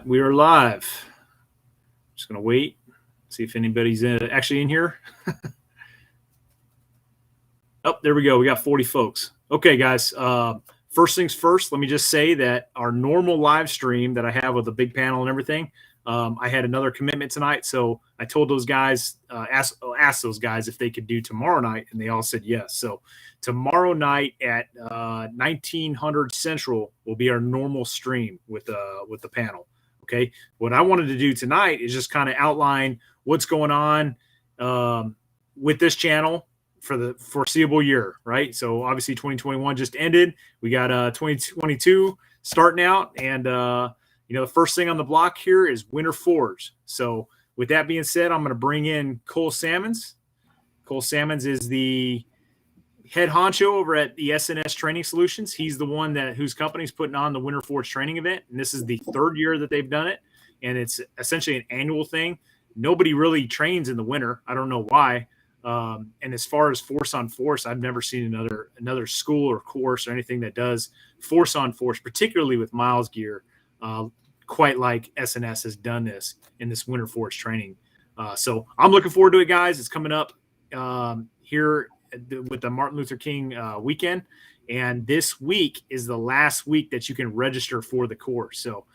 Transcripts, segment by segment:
right, we are live. Just gonna wait, see if anybody's actually in here. Oh, there we go. We got 40 folks. Okay, guys. First things first, let me just say that our normal live stream that I have with a big panel and everything, I had another commitment tonight, so I told those guys, asked those guys if they could do tomorrow night, and they all said yes. So tomorrow night at 1900 Central will be our normal stream with the panel. Okay, what I wanted to do tonight is just kind of outline what's going on with this channel for the foreseeable year, right? So obviously 2021 just ended. We got 2022 starting out, and the first thing on the block here is Winter Forge. So with that being said, I'm going to bring in Cole Salmons. Cole Salmons is the head honcho over at the SNS Training Solutions. He's the one whose company's putting on the Winter Forge training event, and this is the third year that they've done it, and it's essentially an annual thing. Nobody really trains in the winter. I don't know why. And as far as force on force, I've never seen another school or course or anything that does force on force, particularly with miles gear, quite like SNS has done this in this Winter Forge training. So I'm looking forward to it, guys. It's coming up here with the Martin Luther King weekend. And this week is the last week that you can register for the course. So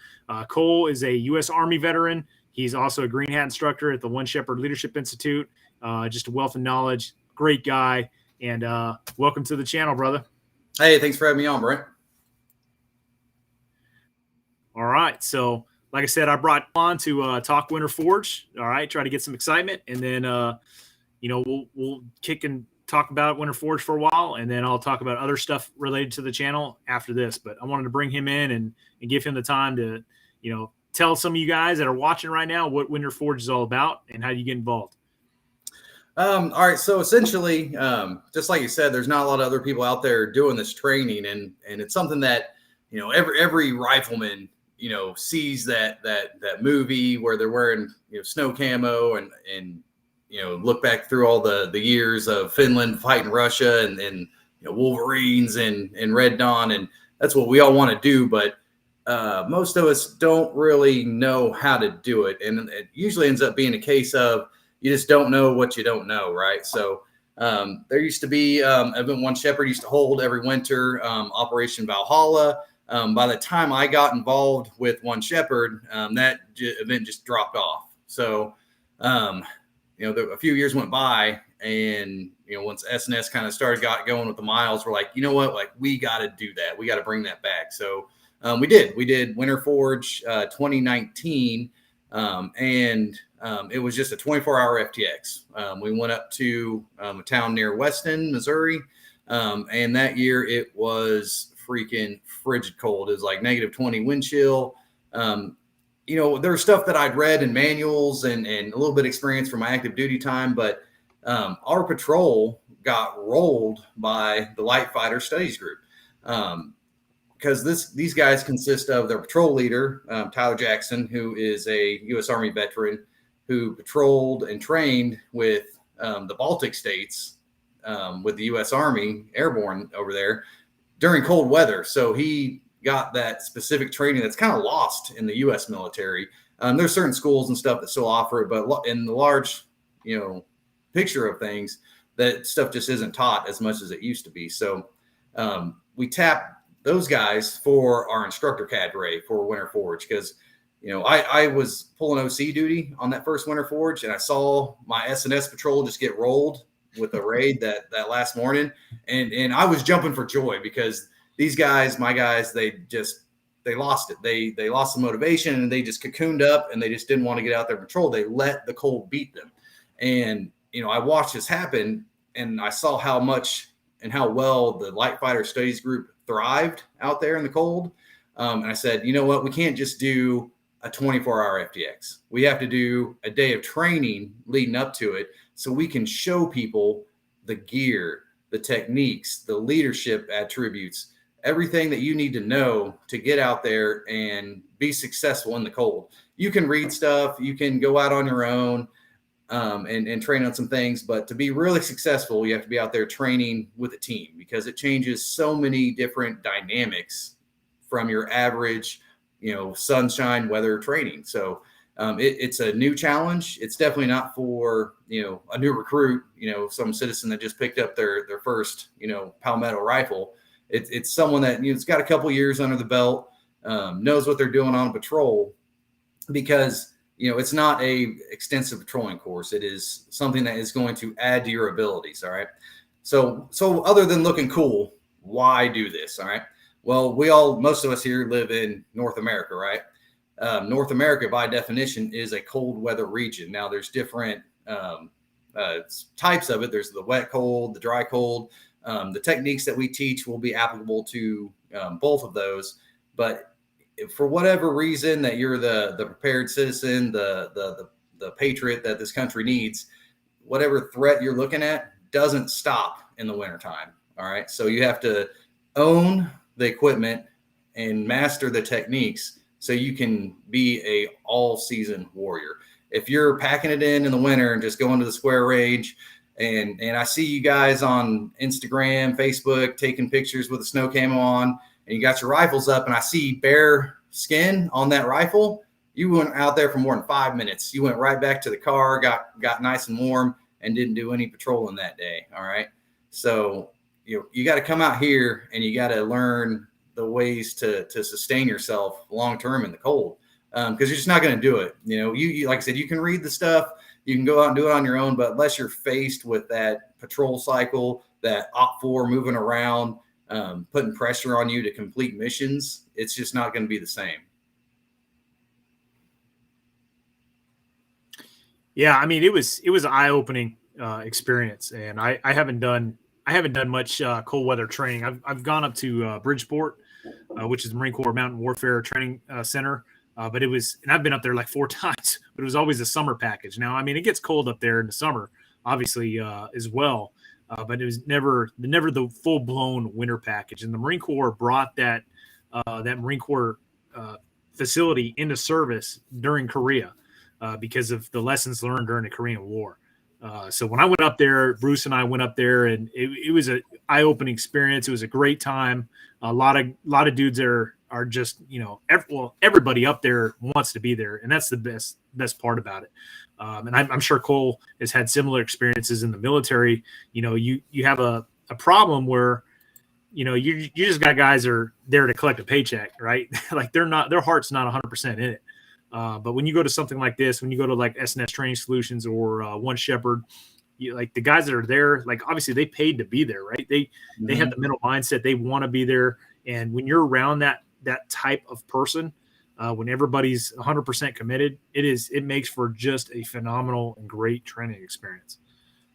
Cole is a U.S. Army veteran. He's also a Green Hat instructor at the One Shepherd Leadership Institute. Just a wealth of knowledge, great guy, and welcome to the channel, brother. Hey, thanks for having me on, Brent. All right, so like I said, I brought on to talk Winter Forge. All right, try to get some excitement, and then we'll kick and talk about Winter Forge for a while, and then I'll talk about other stuff related to the channel after this. But I wanted to bring him in and give him the time to tell some of you guys that are watching right now what Winter Forge is all about and how you get involved. All right. So essentially, just like you said, there's not a lot of other people out there doing this training, and it's something that, every rifleman, sees that movie where they're wearing, snow camo and look back through all the years of Finland fighting Russia and Wolverines and Red Dawn. And that's what we all want to do. But most of us don't really know how to do it. And it usually ends up being a case of, you just don't know what you don't know, right? So there used to be event One Shepherd used to hold every winter, Operation Valhalla. By the time I got involved with One Shepherd, that event just dropped off. So, a few years went by, and once SNS kind of got going with the miles, we're like, like we got to do that. We got to bring that back. So we did Winter Forge 2019, and it was just a 24-hour FTX. We went up to a town near Weston, Missouri, and that year it was freaking frigid cold. It was like -20 wind chill. There's stuff that I'd read in manuals and a little bit of experience from my active duty time, but our patrol got rolled by the Light Fighter Studies Group. Because these guys consist of their patrol leader, Tyler Jackson, who is a U.S. Army veteran who patrolled and trained with the Baltic states with the U.S. Army Airborne over there during cold weather. So he got that specific training that's kind of lost in the U.S. military. There's certain schools and stuff that still offer it, but in the large, picture of things, that stuff just isn't taught as much as it used to be. So we tapped those guys for our instructor cadre for Winter Forge, because I was pulling OC duty on that first Winter Forge, and I saw my SNS patrol just get rolled with a raid that last morning, and I was jumping for joy, because these guys, my guys, they lost it. They lost the motivation, and they just cocooned up, and they just didn't want to get out there and patrol. They let the cold beat them, and I watched this happen, and I saw how much and how well the Light Fighter Studies Group thrived out there in the cold. And I said, you know what? We can't just do a 24-hour FTX. We have to do a day of training leading up to it, so we can show people the gear, the techniques, the leadership attributes, everything that you need to know to get out there and be successful in the cold. You can read stuff, you can go out on your own and train on some things, but to be really successful, you have to be out there training with a team, because it changes so many different dynamics from your average sunshine weather training. So it's a new challenge. It's definitely not for, a new recruit, some citizen that just picked up their first, Palmetto rifle. It's someone that, it's got a couple years under the belt, knows what they're doing on patrol, because, it's not a extensive patrolling course. It is something that is going to add to your abilities. All right. So other than looking cool, why do this? All right. Well, most of us here live in North America, right? North America, by definition, is a cold weather region. Now, there's different types of it. There's the wet cold, the dry cold. The techniques that we teach will be applicable to both of those. But for whatever reason that you're the prepared citizen, the patriot that this country needs, whatever threat you're looking at doesn't stop in the wintertime. All right. So you have to own the equipment and master the techniques so you can be a all-season warrior. If you're packing it in the winter and just going to the square range, and I see you guys on Instagram, Facebook, taking pictures with a snow camo on, and you got your rifles up, and I see bare skin on that rifle, you went out there for more than 5 minutes. You went right back to the car, got nice and warm, and didn't do any patrolling that day. All right. So you got to come out here and you got to learn the ways to sustain yourself long term in the cold, because you're just not going to do it. You like I said, you can read the stuff, you can go out and do it on your own, but unless you're faced with that patrol cycle, that OP4 moving around, putting pressure on you to complete missions, it's just not going to be the same. Yeah, I mean, it was an eye-opening experience, and I haven't done much cold weather training. I've gone up to Bridgeport, which is the Marine Corps Mountain Warfare Training Center, but and I've been up there like 4 times, but it was always a summer package. Now, I mean, it gets cold up there in the summer, obviously, as well, but it was never the full-blown winter package. And the Marine Corps brought that Marine Corps facility into service during Korea because of the lessons learned during the Korean War. So when I went up there, Bruce and I went up there, and it was an eye-opening experience. It was a great time. A lot of dudes there are just, everybody up there wants to be there, and that's the best part about it. And I'm sure Cole has had similar experiences in the military. You have a problem where, you just got guys are there to collect a paycheck, right? Like their heart's not 100% in it. But when you go to something like this, when you go to like SNS Training Solutions or One Shepherd, like the guys that are there, like obviously they paid to be there, right? They have the mental mindset, they want to be there. And when you're around that type of person, when everybody's 100% committed, it makes for just a phenomenal and great training experience.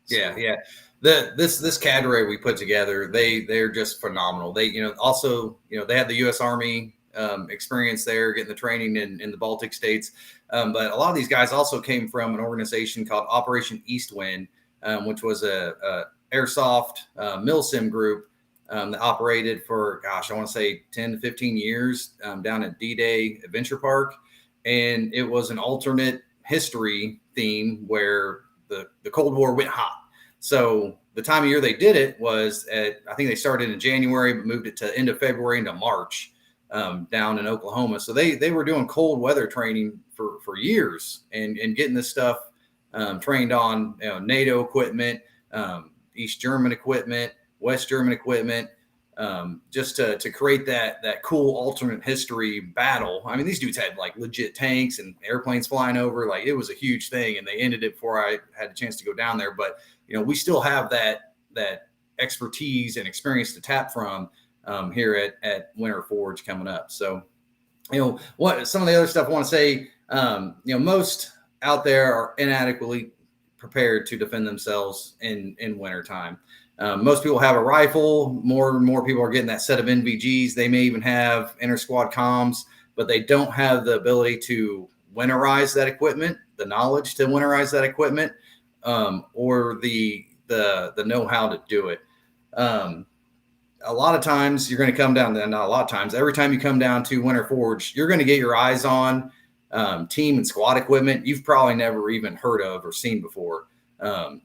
So, yeah. This cadre we put together, they're just phenomenal. They also they had the U.S. Army experience there, getting the training in the Baltic states. But a lot of these guys also came from an organization called Operation Eastwind, which was a airsoft milsim group that operated for, I want to say 10 to 15 years down at D-Day Adventure Park. And it was an alternate history theme where the Cold War went hot. So the time of year they did it was I think they started in January, but moved it to end of February into March. Down in Oklahoma. So they were doing cold weather training for years and getting this stuff trained on NATO equipment, East German equipment, West German equipment, just to create that cool alternate history battle. I mean, these dudes had like legit tanks and airplanes flying over. Like it was a huge thing, and they ended it before I had a chance to go down there. But we still have that expertise and experience to tap from here at Winter Forge coming up. So, what some of the other stuff I want to say, most out there are inadequately prepared to defend themselves in wintertime. Most people have a rifle. More and more people are getting that set of NVGs. They may even have inter-squad comms, but they don't have the ability to winterize that equipment, the knowledge to winterize that equipment, or the know-how to do it. A lot of times you're going to come down to, not a lot of times, every time you come down to Winter Forge, you're going to get your eyes on team and squad equipment you've probably never even heard of or seen before.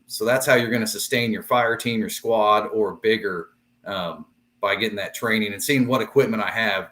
So that's how you're going to sustain your fire team, your squad, or bigger by getting that training and seeing what equipment I have.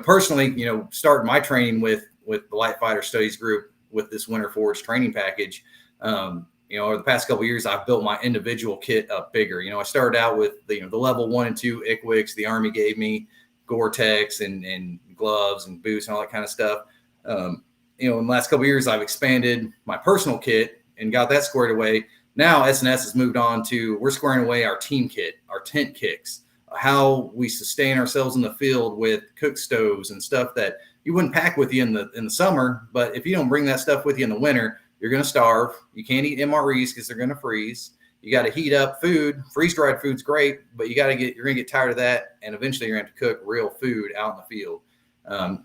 Personally, starting my training with the Light Fighter Studies group with this Winter Forge training package, over the past couple of years, I've built my individual kit up bigger. I started out with the level 1 and 2 ICWICs the Army gave me, Gore-Tex and gloves and boots and all that kind of stuff. In the last couple of years, I've expanded my personal kit and got that squared away. Now SNS has moved on to, we're squaring away our team kit, our tent kicks, how we sustain ourselves in the field with cook stoves and stuff that you wouldn't pack with you in the summer. But if you don't bring that stuff with you in the winter, you're going to starve. You can't eat MREs because they're going to freeze. You got to heat up food. Freeze-dried food's great, but you're going to get tired of that. And eventually you're going to have to cook real food out in the field.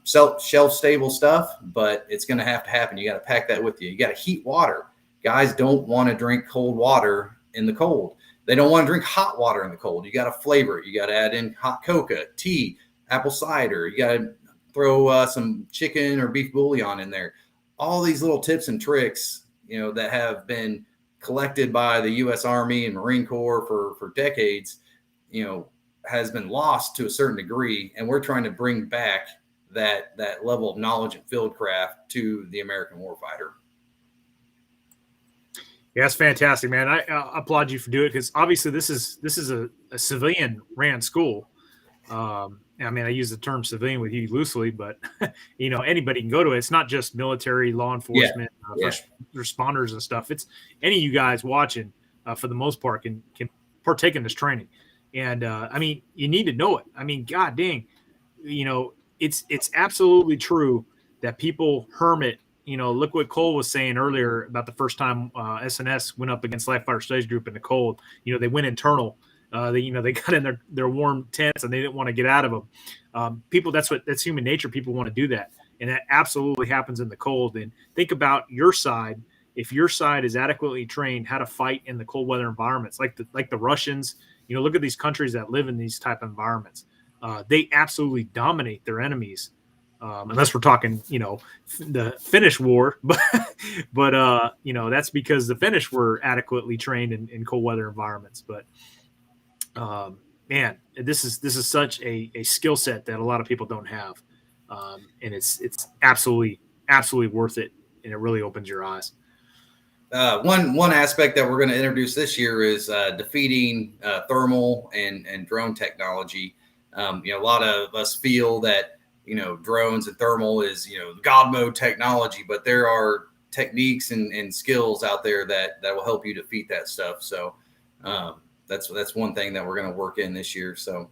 Shelf-stable stuff, but it's going to have to happen. You got to pack that with you. You got to heat water. Guys don't want to drink cold water in the cold. They don't want to drink hot water in the cold. You got to flavor it. You got to add in hot cocoa, tea, apple cider. You got to throw some chicken or beef bouillon in there. All these little tips and tricks, that have been collected by the U.S. Army and Marine Corps for decades, has been lost to a certain degree. And we're trying to bring back that level of knowledge and fieldcraft to the American warfighter. Yeah, that's fantastic, man. I applaud you for doing it, because obviously this is a civilian ran school. I use the term civilian with you loosely, but anybody can go to it. It's not just military, law enforcement, first responders and stuff. It's any of you guys watching, for the most part, can partake in this training. And you need to know it. God dang, it's absolutely true that people hermit. Look what Cole was saying earlier about the first time SNS went up against Light Fighter Studies Group in the cold. They went internal. They got in their warm tents and they didn't want to get out of them. That's human nature. People want to do that, and that absolutely happens in the cold. And think about your side. If your side is adequately trained how to fight in the cold weather environments, like the Russians, look at these countries that live in these type of environments. They absolutely dominate their enemies. Unless we're talking, the Finnish war, but that's because the Finnish were adequately trained in cold weather environments. But man, this is such a skill set that a lot of people don't have, and it's absolutely worth it, and it really opens your eyes. One aspect that we're going to introduce this year is defeating thermal and drone technology. A lot of us feel that drones and thermal is God mode technology, but there are techniques and skills out there that will help you defeat that stuff. So that's one thing that we're going to work in this year. So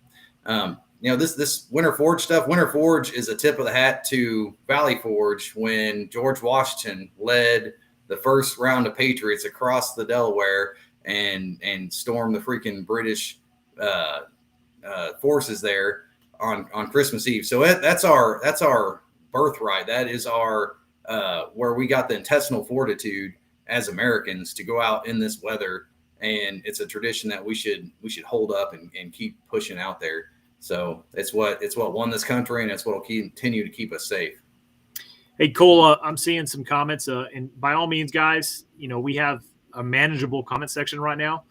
this Winter Forge stuff. Winter Forge is a tip of the hat to Valley Forge when George Washington led the first round of Patriots across the Delaware and stormed the freaking British forces there on Christmas Eve. So that's our birthright. That is our where we got the intestinal fortitude as Americans to go out in this weather, and it's a tradition that we should hold up and keep pushing out there. So it's what won this country, and it's what will continue to keep us safe. Hey, Cole, I'm seeing some comments, and by all means, guys, we have a manageable comment section right now.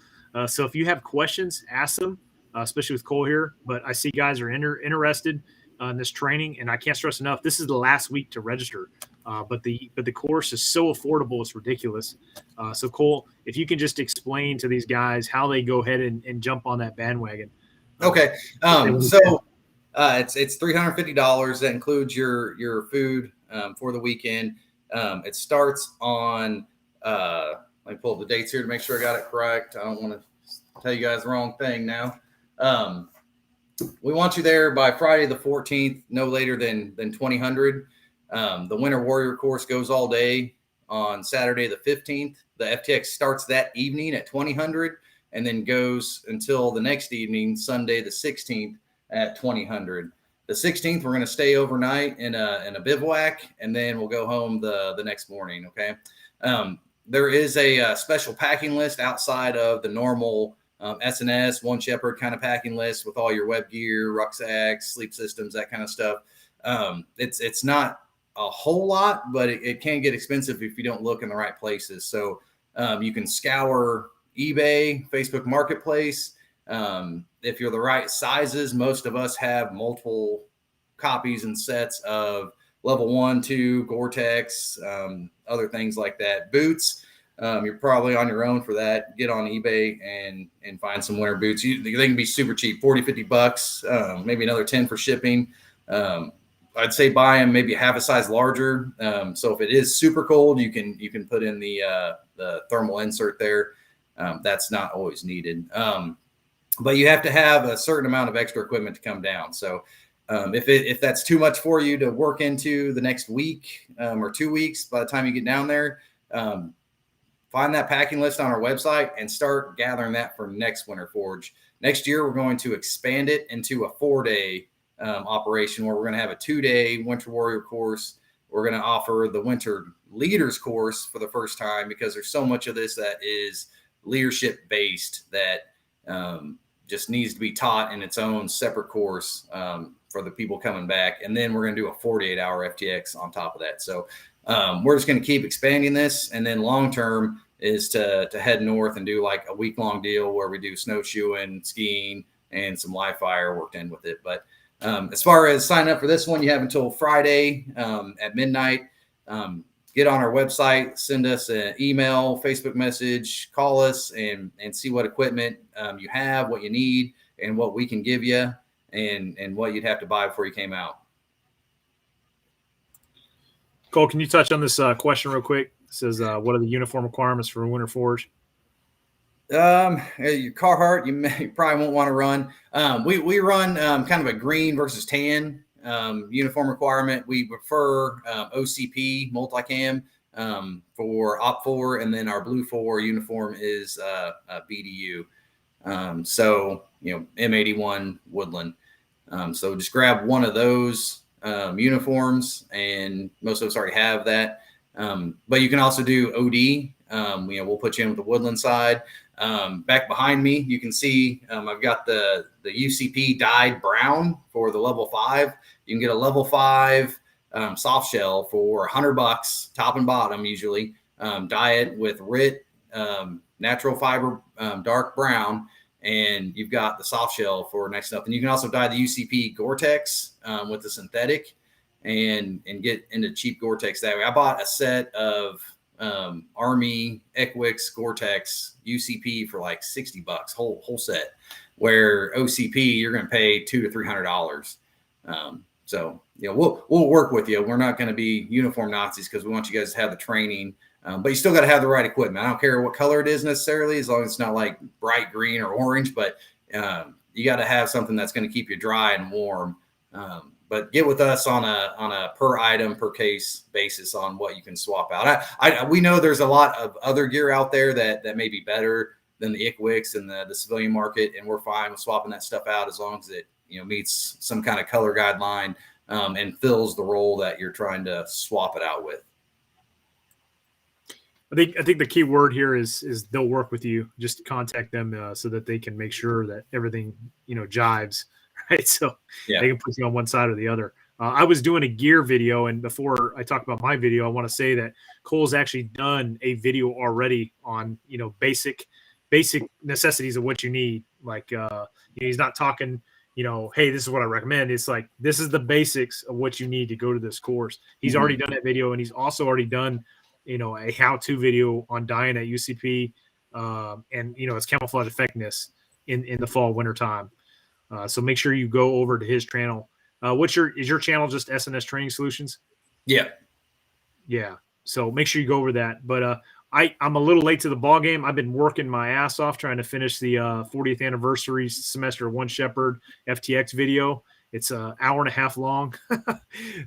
So if you have questions, ask them. Especially with Cole here, but I see guys are interested in this training, and I can't stress enough, this is the last week to register. But the course is so affordable, it's ridiculous. So Cole, if you can just explain to these guys how they go ahead and jump on that bandwagon. Okay. So it's $350. That includes your food for the weekend. It starts on let me pull up the dates here to make sure I got it correct. I don't want to tell you guys the wrong thing now. We want you there by Friday the 14th, no later than 2000. The Winter Warrior course goes all day on Saturday the 15th. The FTX starts that evening at 2000 and then goes until the next evening, Sunday the 16th at 2000. The 16th, we're going to stay overnight in a bivouac, and then we'll go home the next morning. Okay. There is a special packing list outside of the normal SNS, One Shepherd kind of packing list with all your web gear, rucksacks, sleep systems, that kind of stuff. It's not a whole lot, but it can get expensive if you don't look in the right places. So you can scour eBay, Facebook Marketplace. If you're the right sizes, most of us have multiple copies and sets of level 1, 2 Gore-Tex, other things like that. Boots, you're probably on your own for that. Get on eBay and find some winter boots. They can be super cheap, 40, 50 bucks, maybe another 10 for shipping. I'd say buy them maybe half a size larger. So if it is super cold, you can put in the thermal insert there. That's not always needed. But you have to have a certain amount of extra equipment to come down. So if that's too much for you to work into the next week or 2 weeks, by the time you get down there, find that packing list on our website and start gathering that for next Winter Forge. Next year, we're going to expand it into a 4-day operation where we're going to have a 2-day Winter Warrior course. We're going to offer the Winter Leaders course for the first time because there's so much of this that is leadership based that just needs to be taught in its own separate course for the people coming back. And then we're going to do a 48-hour FTX on top of that. So we're just going to keep expanding this. And then long term is to head north and do like a week-long deal where we do snowshoeing, skiing, and some live fire worked in with it. But as far as sign up for this one, you have until Friday at midnight. Get on our website, send us an email, Facebook message, call us, and see what equipment you have, what you need, and what we can give you, and what you'd have to buy before you came out. Cole, can you touch on this question real quick? It says, what are the uniform requirements for Winter Forge? Your Carhartt, you probably won't want to run. We run kind of a green versus tan uniform requirement. We prefer OCP multicam for OP4, and then our blue 4 uniform is BDU. So M81 Woodland. So just grab one of those uniforms, and most of us already have that. But you can also do OD. We'll put you in with the Woodland side. Back behind me, you can see I've got the UCP dyed brown for the level 5. You can get a level 5 soft shell for $100, top and bottom usually. Dye it with RIT natural fiber dark brown, and you've got the soft shell for next to nothing. You can also dye the UCP Gore-Tex with the synthetic and get into cheap Gore-Tex that way. I bought a set of Army Equix Gore-Tex UCP for like $60, whole set, where OCP you're going to pay $200 to $300. So we'll work with you. We're not going to be uniform Nazis because we want you guys to have the training, but you still got to have the right equipment. I don't care what color it is necessarily, as long as it's not like bright green or orange, but you got to have something that's going to keep you dry and warm. But get with us on a per item, per case basis on what you can swap out. We know there's a lot of other gear out there that may be better than the ICWIX and the civilian market, and we're fine with swapping that stuff out as long as it meets some kind of color guideline and fills the role that you're trying to swap it out with. I think the key word here is they'll work with you. Just contact them so that they can make sure that everything jives. Right, so they can put you on one side or the other. I was doing a gear video, and before I talk about my video, I want to say that Cole's actually done a video already on basic necessities of what you need. Like he's not talking, hey, this is what I recommend. It's like this is the basics of what you need to go to this course. He's already done that video, and he's also already done a how-to video on dyeing at UCP, and it's camouflage effectiveness in the fall winter time. So make sure you go over to his channel. Is your channel just SNS Training Solutions? Yeah. So make sure you go over that. But I'm a little late to the ball game. I've been working my ass off trying to finish the 40th anniversary semester of One Shepherd FTX video. It's an hour and a half long.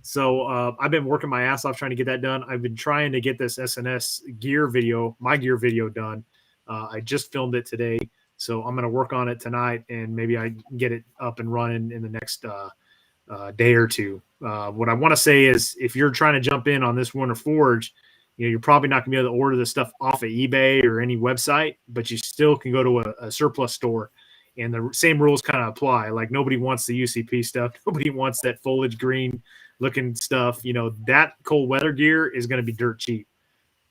So I've been working my ass off trying to get that done. I've been trying to get this SNS gear video, my gear video done. I just filmed it today. So I'm going to work on it tonight, and maybe I can get it up and running in the next day or two. What I want to say is if you're trying to jump in on this Winter Forge, you're probably not going to be able to order this stuff off of eBay or any website, but you still can go to a surplus store, and the same rules kind of apply. Like nobody wants the UCP stuff. Nobody wants that foliage green looking stuff. That cold weather gear is going to be dirt cheap.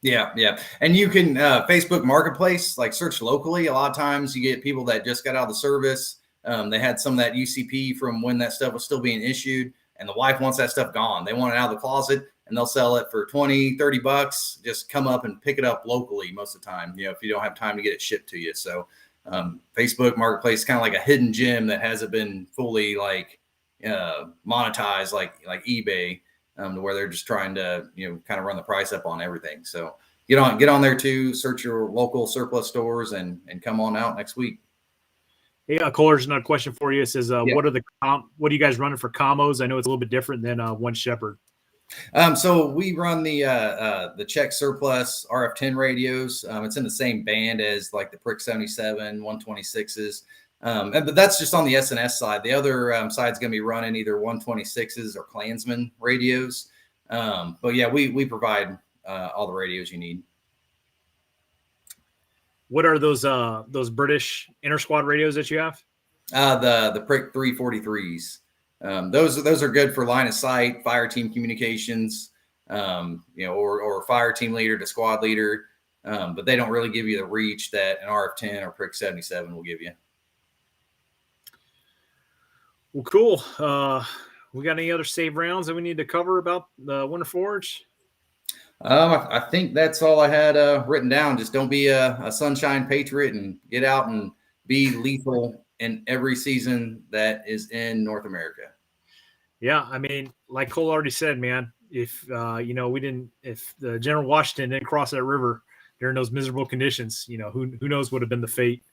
Yeah. And you can Facebook Marketplace, like search locally. A lot of times you get people that just got out of the service. They had some of that UCP from when that stuff was still being issued, and the wife wants that stuff gone. They want it out of the closet, and they'll sell it for $20-$30. Just come up and pick it up locally most of the time, if you don't have time to get it shipped to you. So Facebook Marketplace is kind of like a hidden gem that hasn't been fully like monetized like eBay, to where they're just trying to kind of run the price up on everything. So get on there too, search your local surplus stores and come on out next week. Yeah, Kohler's another question for you. It says, what are you guys running for combos? I know it's a little bit different than One Shepherd. So we run the Czech surplus RF10 radios. It's in the same band as like the Prick 77, 126s. But that's just on the SNS side. The other side's going to be running either 126s or Klansman radios. But yeah, we provide all the radios you need. What are those British inter squad radios that you have? The Prick 343s. Those are good for line of sight, fire team communications, or fire team leader to squad leader. But they don't really give you the reach that an RF10 or Prick 77 will give you. Well, cool. We got any other save rounds that we need to cover about the Winter Forge? I think that's all I had written down. Just don't be a sunshine patriot and get out and be lethal in every season that is in North America. Yeah, I mean, like Cole already said, man, if if the General Washington didn't cross that river during those miserable conditions, who knows what would have been the fate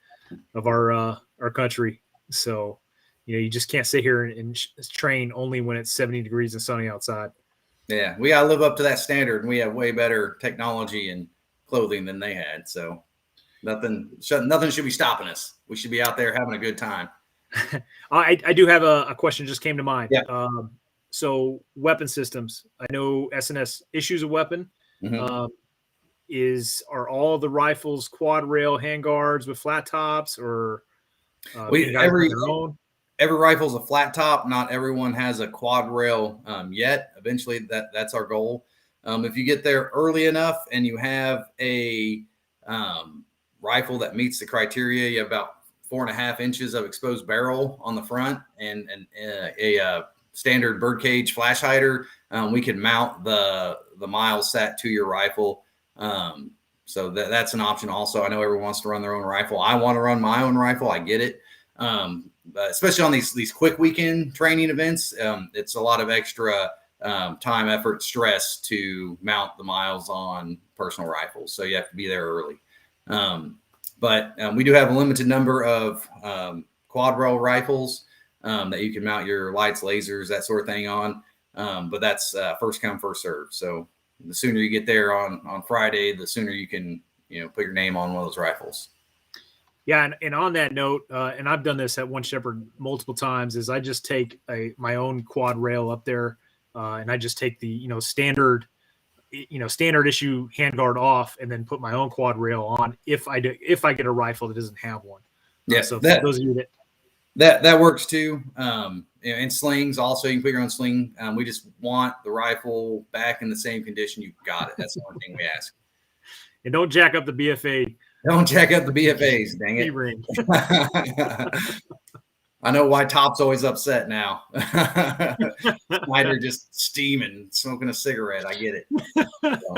of our country. So, you just can't sit here and train only when it's 70 degrees and sunny outside. Yeah, we got to live up to that standard, and we have way better technology and clothing than they had. So nothing should be stopping us. We should be out there having a good time. I do have a question just came to mind. Yeah. So weapon systems. I know SNS issues a weapon. Mm-hmm. Are all the rifles quad rail handguards with flat tops, or every rifle is a flat top. Not everyone has a quad rail yet. Eventually, that's our goal. If you get there early enough and you have a rifle that meets the criteria, you have about 4.5 inches of exposed barrel on the front and a standard birdcage flash hider, we can mount the miles set to your rifle. So that's an option also. I know everyone wants to run their own rifle. I want to run my own rifle. I get it. But especially on these quick weekend training events, it's a lot of extra time, effort, stress to mount the miles on personal rifles. So you have to be there early. But we do have a limited number of quad rail rifles that you can mount your lights, lasers, that sort of thing on. But that's first come, first serve. So the sooner you get there on Friday, the sooner you can put your name on one of those rifles. Yeah, and on that note, and I've done this at One Shepherd multiple times, is I just take my own quad rail up there, and I just take the standard issue handguard off, and then put my own quad rail on if I get a rifle that doesn't have one. Yeah, so for those of you that works too. And slings also, you can put your own sling. We just want the rifle back in the same condition you got it. That's the only thing we ask. And don't jack up the BFA. Don't jack up the BFAs, dang it. I know why Top's always upset now. Snyder just steaming, smoking a cigarette. I get it. So.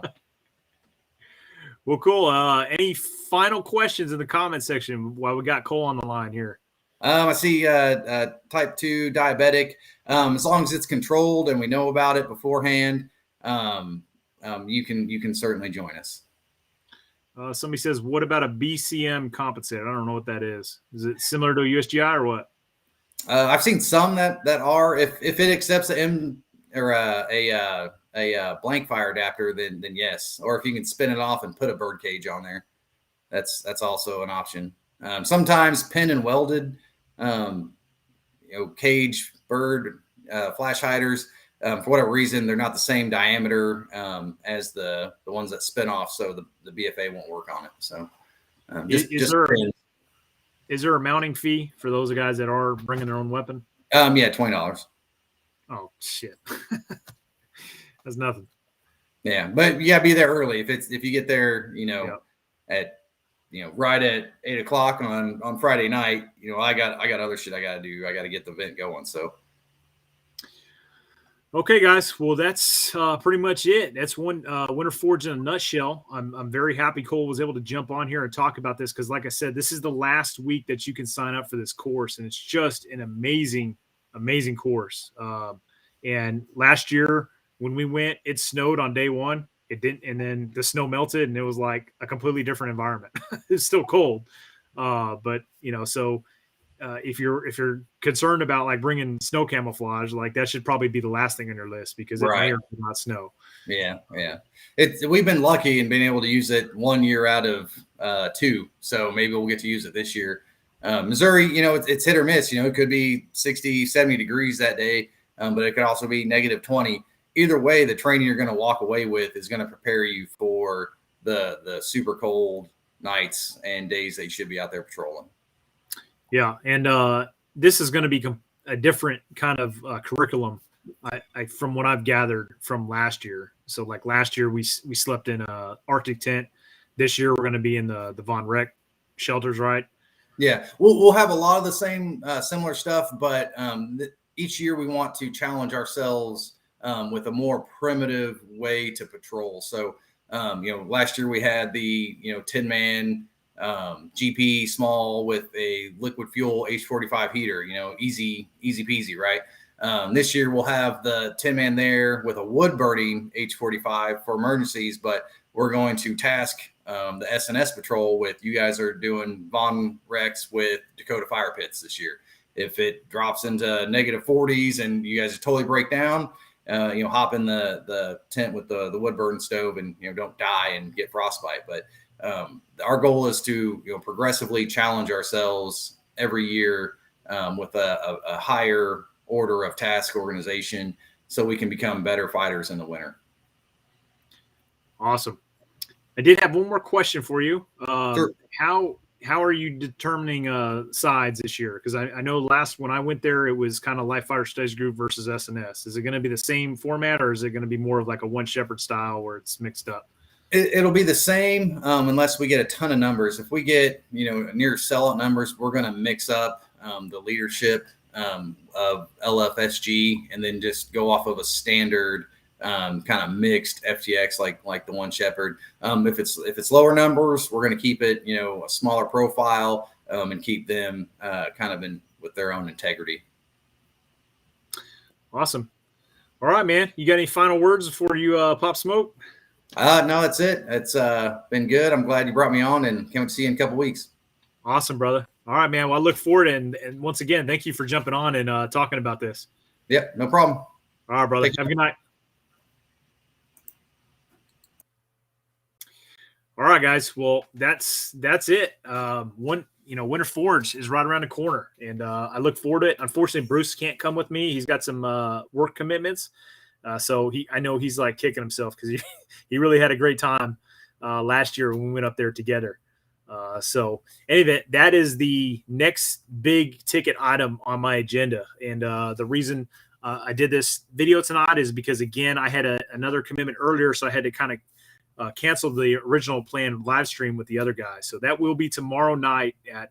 Well, cool. Any final questions in the comment section while we got Cole on the line here? I see type 2 diabetic. As long as it's controlled and we know about it beforehand, you can certainly join us. Somebody says, what about a BCM compensator? I don't know what that is. Is it similar to a USGI or what? I've seen some that are. If it accepts a M or a blank fire adapter, then yes. Or if you can spin it off and put a bird cage on there, that's also an option. Sometimes pin and welded, cage bird flash hiders. For whatever reason, they're not the same diameter as the ones that spin off, so the BFA won't work on it. So, is there a mounting fee for those guys that are bringing their own weapon? Yeah, $20. Oh shit, that's nothing. Yeah, but you gotta be there early. If you get there, at right at 8 o'clock on Friday night, I got other shit I gotta do. I gotta get the event going. So. Okay, guys. Well, that's pretty much it. That's one Winter Forge in a nutshell. I'm very happy Cole was able to jump on here and talk about this because, like I said, this is the last week that you can sign up for this course, and it's just an amazing course. And last year when we went, it snowed on day one. It didn't, and then the snow melted, and it was like a completely different environment. It's still cold, but so if you're concerned about like bringing snow camouflage, like that should probably be the last thing on your list because it may or may not snow. Yeah. We've been lucky in being able to use it 1 year out of 2, so maybe we'll get to use it this year. Missouri, it's hit or miss. It could be 60, 70 degrees that day, but it could also be -20. Either way, the training you're going to walk away with is going to prepare you for the super cold nights and days that you should be out there patrolling. Yeah, and this is going to be a different kind of curriculum, from what I've gathered from last year. So, like last year, we slept in a Arctic tent. This year, we're going to be in the Von Reck shelters, right? Yeah, we'll have a lot of the same similar stuff, but each year we want to challenge ourselves with a more primitive way to patrol. So, last year we had the 10-man GP small with a liquid fuel H45 heater, easy peasy, right? This year we'll have the 10-man there with a wood burning H45 for emergencies, but we're going to task the SNS patrol with you guys are doing Von Rex with Dakota fire pits this year. If it drops into -40s and you guys totally break down, hop in the tent with the wood burn stove and don't die and get frostbite. But our goal is to progressively challenge ourselves every year with a higher order of task organization so we can become better fighters in the winter. Awesome. I did have one more question for you. Sure. How are you determining sides this year? Because I know when I went there, it was kind of Live Fighter Studies Group versus SNS. Is it going to be the same format, or is it going to be more of like a one shepherd style where it's mixed up? It'll be the same unless we get a ton of numbers. If we get near sellout numbers, we're going to mix up the leadership of LFSG and then just go off of a standard kind of mixed FTX like the one shepherd. If it's lower numbers, we're going to keep it a smaller profile and keep them kind of in with their own integrity. Awesome. All right, man. You got any final words before you pop smoke? No, that's it. It's been good. I'm glad you brought me on and can't see you in a couple weeks. Awesome, brother. All right, man. Well, I look forward and once again, thank you for jumping on and talking about this. Yep, no problem. All right, brother. Have a good night. All right, guys. Well, that's it. Winter Forge is right around the corner, and I look forward to it. Unfortunately, Bruce can't come with me. He's got some work commitments. So I know he's like kicking himself because he really had a great time last year when we went up there together. So anyway, that is the next big ticket item on my agenda. And the reason I did this video tonight is because, again, I had another commitment earlier, so I had to kind of cancel the original planned live stream with the other guys. So that will be tomorrow night at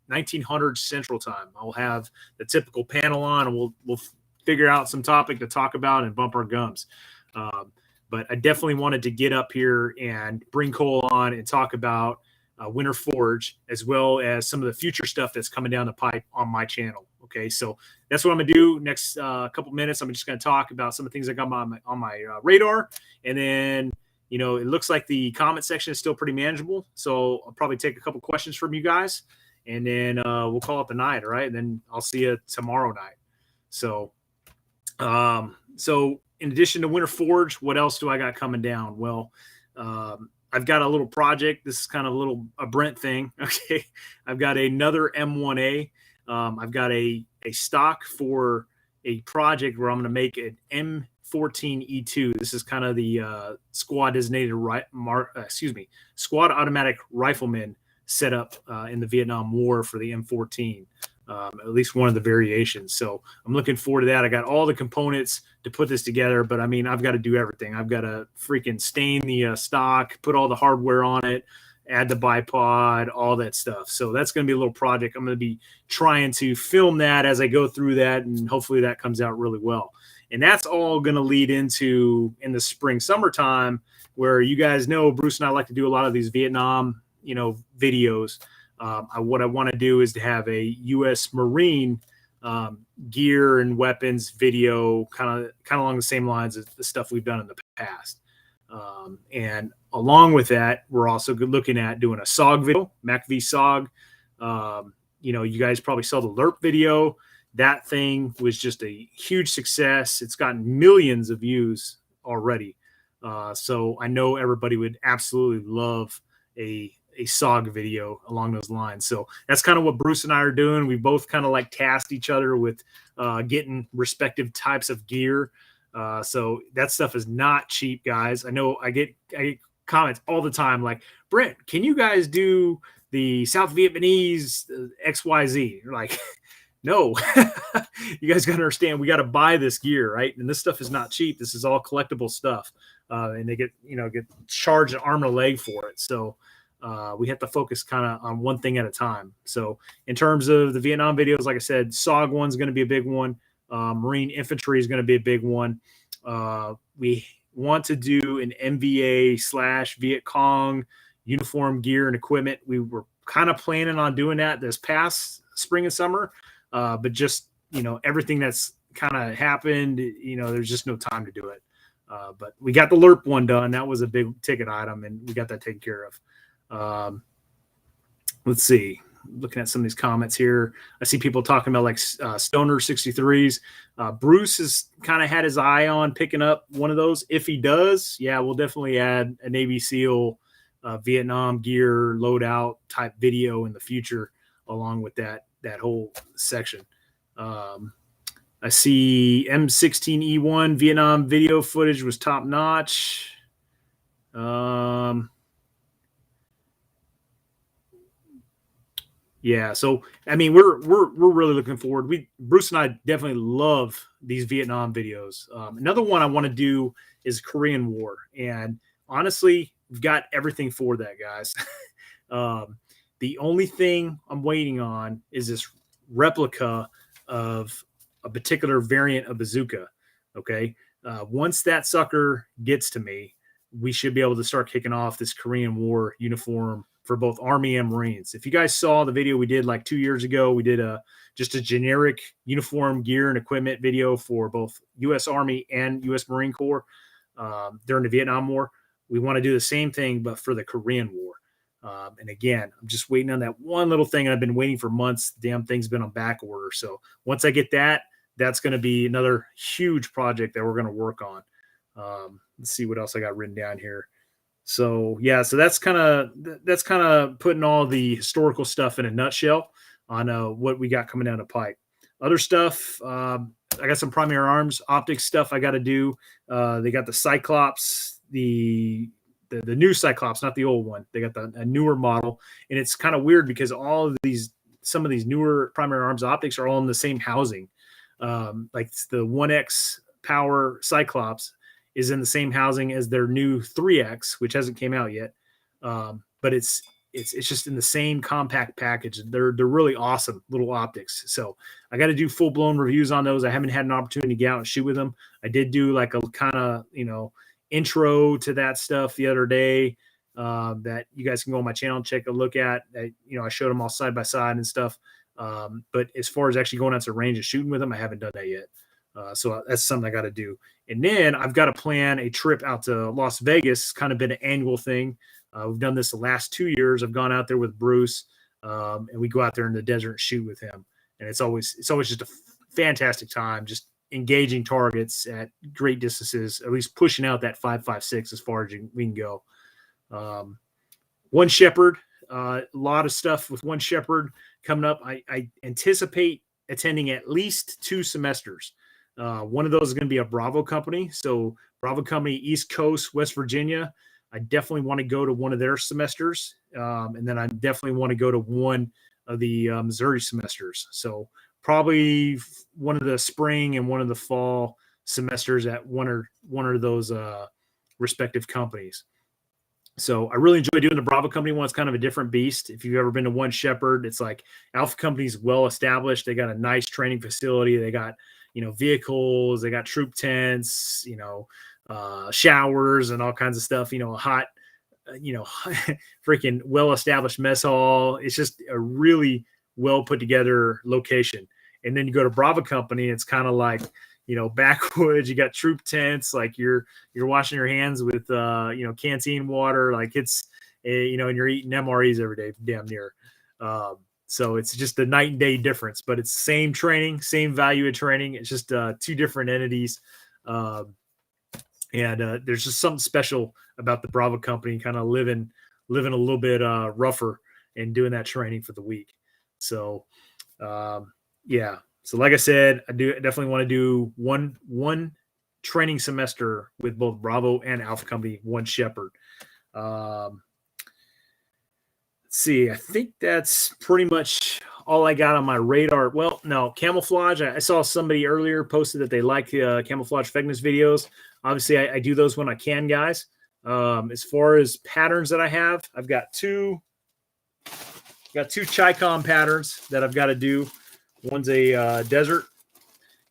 1900 Central Time. I'll have the typical panel on, and we'll figure out some topic to talk about and bump our gums. But I definitely wanted to get up here and bring Cole on and talk about Winter Forge, as well as some of the future stuff that's coming down the pipe on my channel. Okay, so that's what I'm gonna do next couple minutes. I'm just gonna talk about some of the things that got on my radar, and then it looks like the comment section is still pretty manageable. So I'll probably take a couple questions from you guys, and then we'll call it the night. All right, and then I'll see you tomorrow night. So, in addition to Winter Forge, what else do I got coming down? Well, I've got a little project. This is kind of a Brent thing. Okay. I've got another M1A. I've got a stock for a project where I'm going to make an M14E2. This is kind of the squad designated squad automatic rifleman set up in the Vietnam War for the M14. At least one of the variations. So I'm looking forward to that. I got all the components to put this together, but I mean, I've got to do everything. I've got to freaking stain the stock, put all the hardware on it, add the bipod, all that stuff. So that's going to be a little project. I'm going to be trying to film that as I go through that, and hopefully that comes out really well. And that's all going to lead into in the spring, summertime, where you guys know Bruce and I like to do a lot of these Vietnam, videos. What I want to do is to have a U.S. Marine gear and weapons video, kind of along the same lines as the stuff we've done in the past. And along with that, we're also looking at doing a SOG video, MACV SOG. You guys probably saw the LERP video. That thing was just a huge success. It's gotten millions of views already. So I know everybody would absolutely love a SOG video along those lines. So that's kind of what Bruce and I are doing. We both kind of like tasked each other with getting respective types of gear. So that stuff is not cheap, guys. I know I get comments all the time like, Brent, can you guys do the South Vietnamese XYZ? You're like, no, you guys got to understand, we got to buy this gear, right? And this stuff is not cheap. This is all collectible stuff. And they get charged an arm and a leg for it. So we have to focus kind of on one thing at a time. So in terms of the Vietnam videos, like I said, SOG one's going to be a big one. Marine infantry is going to be a big one. We want to do an MVA / Viet Cong uniform gear and equipment. We were kind of planning on doing that this past spring and summer, but just everything that's kind of happened, there's just no time to do it. But we got the LERP one done. That was a big ticket item, and we got that taken care of. Let's see. Looking at some of these comments here, I see people talking about like Stoner 63s. Bruce has kind of had his eye on picking up one of those. If he does, yeah, we'll definitely add a Navy SEAL Vietnam gear loadout type video in the future, along with that whole section. I see M16E1 Vietnam video footage was top notch. Yeah, so I mean, we're really looking forward. Bruce and I definitely love these Vietnam videos. Another one I want to do is Korean War, and honestly, we've got everything for that, guys. The only thing I'm waiting on is this replica of a particular variant of bazooka. Okay, once that sucker gets to me, we should be able to start kicking off this Korean War uniform for both Army and Marines. If you guys saw the video we did like 2 years ago, we did just a generic uniform gear and equipment video for both U.S. Army and U.S. Marine Corps during the Vietnam War. We want to do the same thing, but for the Korean War. And again, I'm just waiting on that one little thing. I've been waiting for months. The damn thing's been on back order. So once I get that, that's going to be another huge project that we're going to work on. Let's see what else I got written down here. So yeah, so that's kind of putting all the historical stuff in a nutshell on what we got coming down the pipe. Other stuff, I got some primary arms optics stuff I got to do. They got the Cyclops, the new Cyclops, not the old one. They got a newer model, and it's kind of weird because some of these newer primary arms optics are all in the same housing. Like the 1X power Cyclops is in the same housing as their new 3X, which hasn't came out yet. But it's just in the same compact package. They're really awesome little optics. So I got to do full blown reviews on those. I haven't had an opportunity to get out and shoot with them. I did do like a kind of, intro to that stuff the other day that you guys can go on my channel and check a look at. I showed them all side by side and stuff. But as far as actually going out to the range and shooting with them, I haven't done that yet. So that's something I got to do. And then I've got to plan a trip out to Las Vegas, kind of been an annual thing. We've done this the last 2 years. I've gone out there with Bruce, and we go out there in the desert and shoot with him. And it's always just a fantastic time, just engaging targets at great distances, at least pushing out that 5.56 as far as we can go. One Shepherd, a lot of stuff with One Shepherd coming up. I anticipate attending at least 2 semesters. One of those is going to be a Bravo company. So Bravo company, East Coast, West Virginia. I definitely want to go to one of their semesters. And then I definitely want to go to one of the Missouri semesters. So probably one of the spring and one of the fall semesters at one of those respective companies. So I really enjoy doing the Bravo company one. It's kind of a different beast. If you've ever been to One Shepherd, it's like Alpha company's well established. They got a nice training facility. They got, vehicles. They got troop tents, showers and all kinds of stuff. A hot, freaking well-established mess hall. It's just a really well put together location. And then you go to Bravo Company, it's kind of like, backwoods. You got troop tents, like you're washing your hands with canteen water, like it's and you're eating MREs every day, damn near. So it's just a night and day difference, but it's same training, same value of training. It's just two different entities. And there's just something special about the Bravo Company kind of living a little bit rougher and doing that training for the week. So, yeah. So like I said, I definitely want to do one training semester with both Bravo and Alpha Company, one Shepherd. Let's see. I think that's pretty much all I got on my radar. Well, no, Camouflage. I saw somebody earlier posted that they like Camouflage Fegness videos. Obviously, I do those when I can, guys. As far as patterns that I have, I've got two Chi-Com patterns that I've got to do. One's a desert,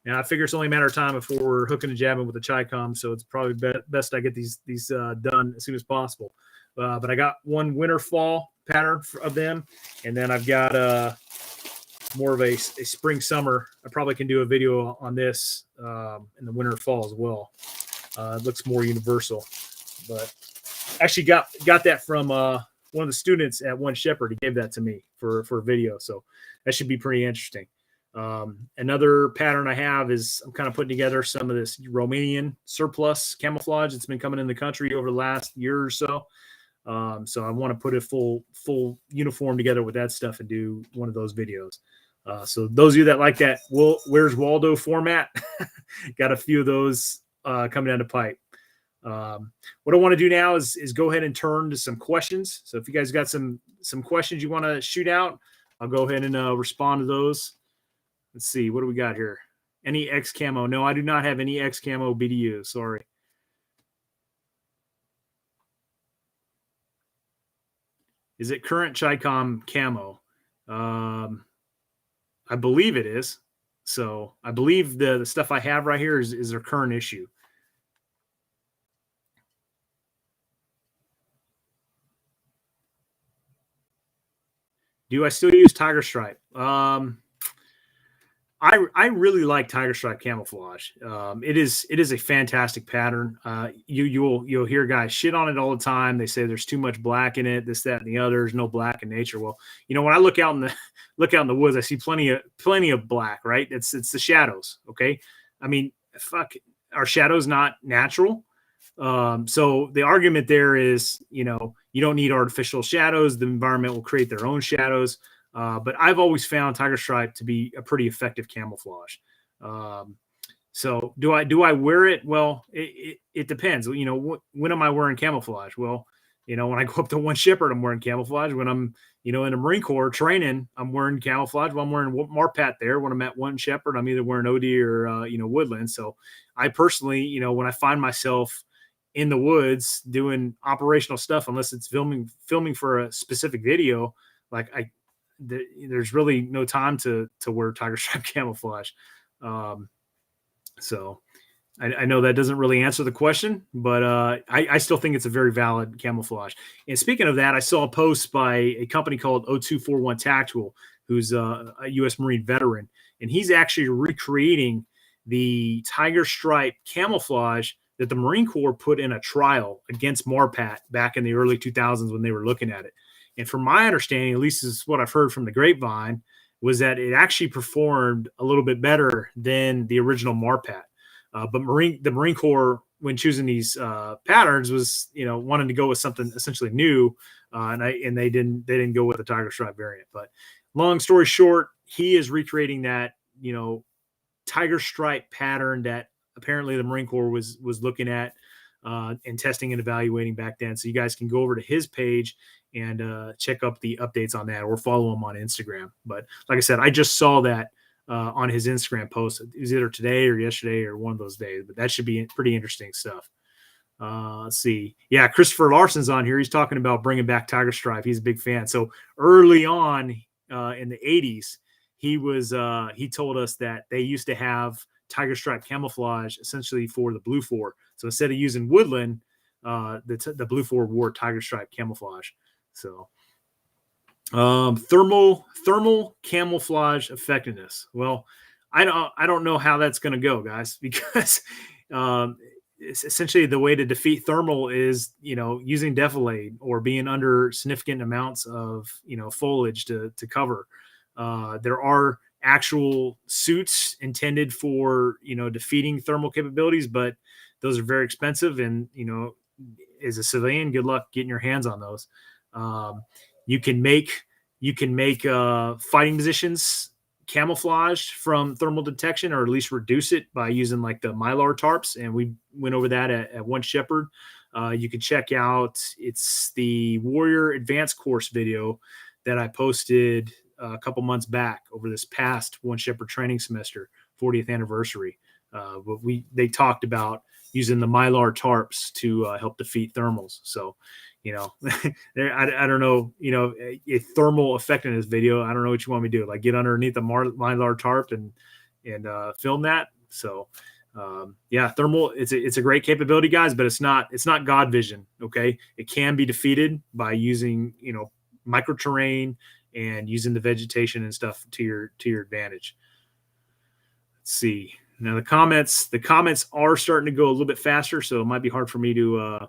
and I figure it's only a matter of time before we're hooking and jabbing with the Chi-Com, so it's probably best I get these done as soon as possible. But I got one winter-fall pattern of them, and then I've got more of a spring-summer. I probably can do a video on this in the winter-fall as well. It looks more universal, but actually got that from one of the students at One Shepherd. He gave that to me for a video, so that should be pretty interesting. Another pattern I have is I'm kind of putting together some of this Romanian surplus camouflage that's been coming in the country over the last year or so. So I want to put a full uniform together with that stuff and do one of those videos. So those of you that like that, Where's Waldo format, got a few of those coming down the pipe. What I want to do now is go ahead and turn to some questions. So if you guys got some questions you want to shoot out, I'll go ahead and respond to those. Let's see. What do we got here? Any X camo? No, I do not have any X camo BDU. Sorry. Is it current Chi-Com camo? I believe it is. So I believe the stuff I have right here is their current issue. Do I still use Tiger Stripe? I really like Tiger Stripe camouflage. It is a fantastic pattern. You'll hear guys shit on it all the time. They say there's too much black in it, this, that, and the other. There's no black in nature. Well, when I look out in the woods, I see plenty of black. Right? It's the shadows. Okay. I mean, fuck, are shadows not natural? So the argument there is, you don't need artificial shadows. The environment will create their own shadows. But I've always found Tiger Stripe to be a pretty effective camouflage. So do I wear it? Well, it depends. When am I wearing camouflage? Well, when I go up to One Shepherd, I'm wearing camouflage. When I'm, in the Marine Corps training, I'm wearing camouflage. Well, I'm wearing Marpat there. When I'm at One Shepherd, I'm either wearing OD or, Woodland. So I personally, when I find myself in the woods doing operational stuff, unless it's filming for a specific video, like there's really no time to wear Tiger Stripe camouflage. So I know that doesn't really answer the question, but I still think it's a very valid camouflage. And speaking of that, I saw a post by a company called 0241 Tactical, who's a U.S. Marine veteran, and he's actually recreating the Tiger Stripe camouflage that the Marine Corps put in a trial against Marpat back in the early 2000s when they were looking at it. And from my understanding, at least is what I've heard from the grapevine, was that it actually performed a little bit better than the original Marpat. But the Marine Corps, when choosing these patterns, was wanting to go with something essentially new, and they didn't go with the Tiger Stripe variant. But long story short, he is recreating that Tiger Stripe pattern that apparently the Marine Corps was looking at and testing and evaluating back then. So you guys can go over to his page and check up the updates on that, or follow him on Instagram. But like I said, I just saw that on his Instagram post. It was either today or yesterday or one of those days, but that should be pretty interesting stuff. Let's see. Yeah, Christopher Larson's on here. He's talking about bringing back Tiger Stripe. He's a big fan. So early on in the 80s, he told us that they used to have tiger stripe camouflage essentially for the Blue 4. So instead of using woodland, the Blue 4 wore tiger stripe camouflage. So thermal camouflage effectiveness. Well, I don't know how that's going to go, guys, because essentially the way to defeat thermal is, using defilade or being under significant amounts of, foliage to cover. There are actual suits intended for, defeating thermal capabilities, but those are very expensive. And, as a civilian, good luck getting your hands on those. You can make fighting positions camouflaged from thermal detection, or at least reduce it by using like the Mylar tarps. And we went over that at One Shepherd. You can check out, it's the Warrior Advanced Course video that I posted a couple months back over this past One Shepherd training semester, 40th anniversary. But they talked about using the Mylar tarps to help defeat thermals. So, I don't know, a thermal effectiveness video. I don't know what you want me to do. Like get underneath the Mylar tarp and film that. So, thermal, it's a great capability, guys, but it's not God vision. Okay. It can be defeated by using, micro terrain and using the vegetation and stuff to your advantage. Let's see. Now the comments are starting to go a little bit faster, so it might be hard for me to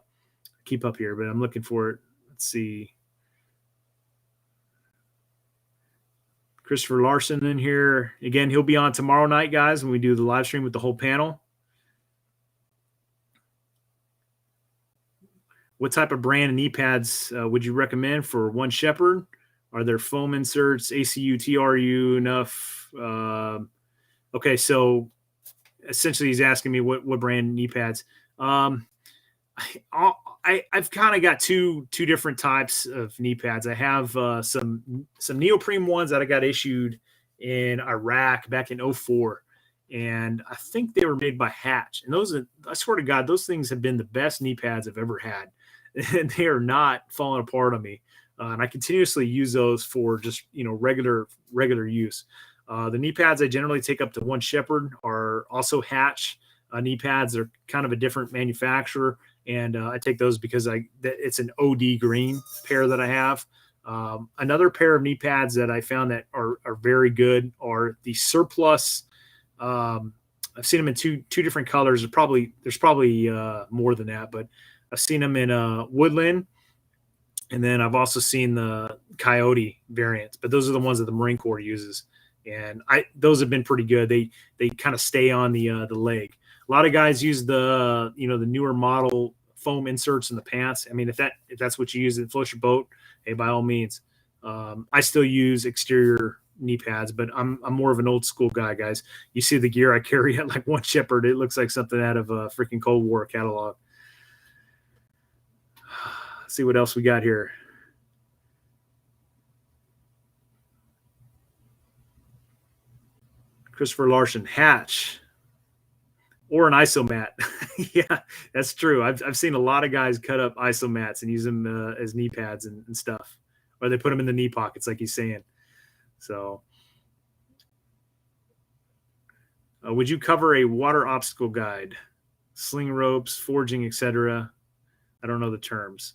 keep up here, but I'm looking for it. Let's see. Christopher Larson in here. Again, he'll be on tomorrow night, guys, when we do the live stream with the whole panel. What type of brand and knee pads would you recommend for One Shepherd? Are there foam inserts, ACU, TRU enough? Okay, so essentially he's asking me what brand knee pads. I've kind of got two different types of knee pads. I have some neoprene ones that I got issued in Iraq back in 2004, and I think they were made by Hatch. And those, I swear to God, those things have been the best knee pads I've ever had, and they are not falling apart on me. And I continuously use those for just regular use. The knee pads I generally take up to One Shepherd are also Hatch knee pads. They're kind of a different manufacturer, and I take those because it's an OD green pair that I have. Another pair of knee pads that I found that are very good are the Surplus. I've seen them in two different colors. There's probably more than that, but I've seen them in woodland, and then I've also seen the Coyote variants. But those are the ones that the Marine Corps uses. And those have been pretty good. They kind of stay on the leg. A lot of guys use the the newer model foam inserts in the pants. I mean, if that's what you use and floats your boat, hey, by all means. I still use exterior knee pads, but I'm more of an old school guy, guys. You see the gear I carry at like One Shepherd, it looks like something out of a freaking Cold War catalog. Let's see what else we got here. Christopher Larson, Hatch, or an isomat. Yeah, that's true. I've seen a lot of guys cut up isomats and use them as knee pads and stuff, or they put them in the knee pockets, like he's saying. So, would you cover a water obstacle guide, sling ropes, forging, etc.? I don't know the terms.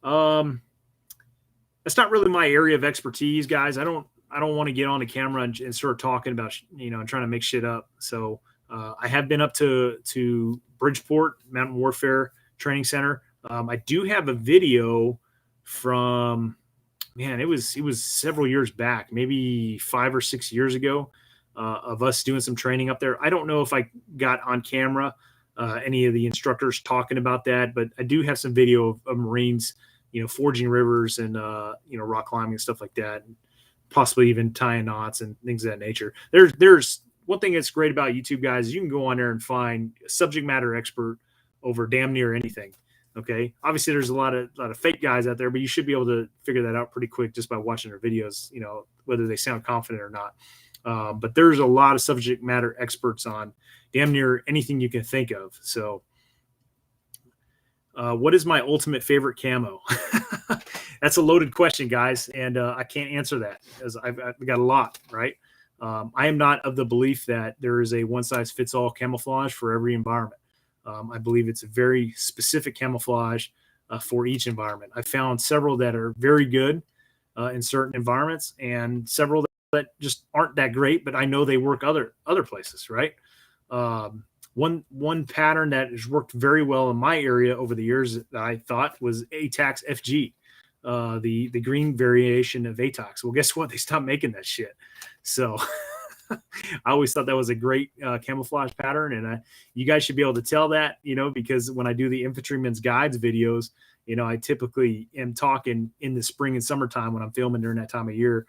That's not really my area of expertise, guys. I don't want to get on the camera and start talking about, and trying to make shit up. So I have been up to Bridgeport Mountain Warfare Training Center. I do have a video from, it was several years back, maybe 5 or 6 years ago, of us doing some training up there. I don't know if I got on camera any of the instructors talking about that, but I do have some video of Marines, forging rivers and, rock climbing and stuff like that. And possibly even tying knots and things of that nature. There's one thing that's great about YouTube, guys. You can go on there and find a subject matter expert over damn near anything. Okay. Obviously there's a lot of fake guys out there, but you should be able to figure that out pretty quick just by watching their videos, whether they sound confident or not. But there's a lot of subject matter experts on damn near anything you can think of. So, what is my ultimate favorite camo? That's a loaded question, guys, and I can't answer that because I've got a lot, right? I am not of the belief that there is a one-size-fits-all camouflage for every environment. I believe it's a very specific camouflage for each environment. I found several that are very good in certain environments, and several that just aren't that great, but I know they work other places, right? One pattern that has worked very well in my area over the years that I thought was ATAX FG, the green variation of ATAX. Well, guess what? They stopped making that shit. So I always thought that was a great camouflage pattern, and you guys should be able to tell that, because when I do the Infantryman's Guides videos, I typically am talking in the spring and summertime when I'm filming during that time of year,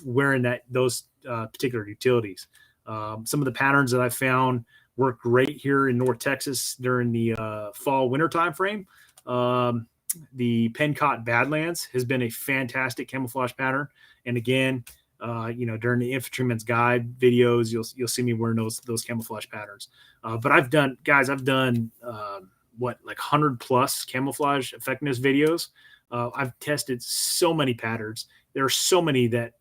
wearing those particular utilities. Some of the patterns that I found work great here in North Texas during the fall winter time frame. The Pencott Badlands has been a fantastic camouflage pattern, and again, during the Infantryman's Guide videos, you'll see me wearing those camouflage patterns. But I've done like 100 plus camouflage effectiveness videos. I've tested so many patterns. There are so many that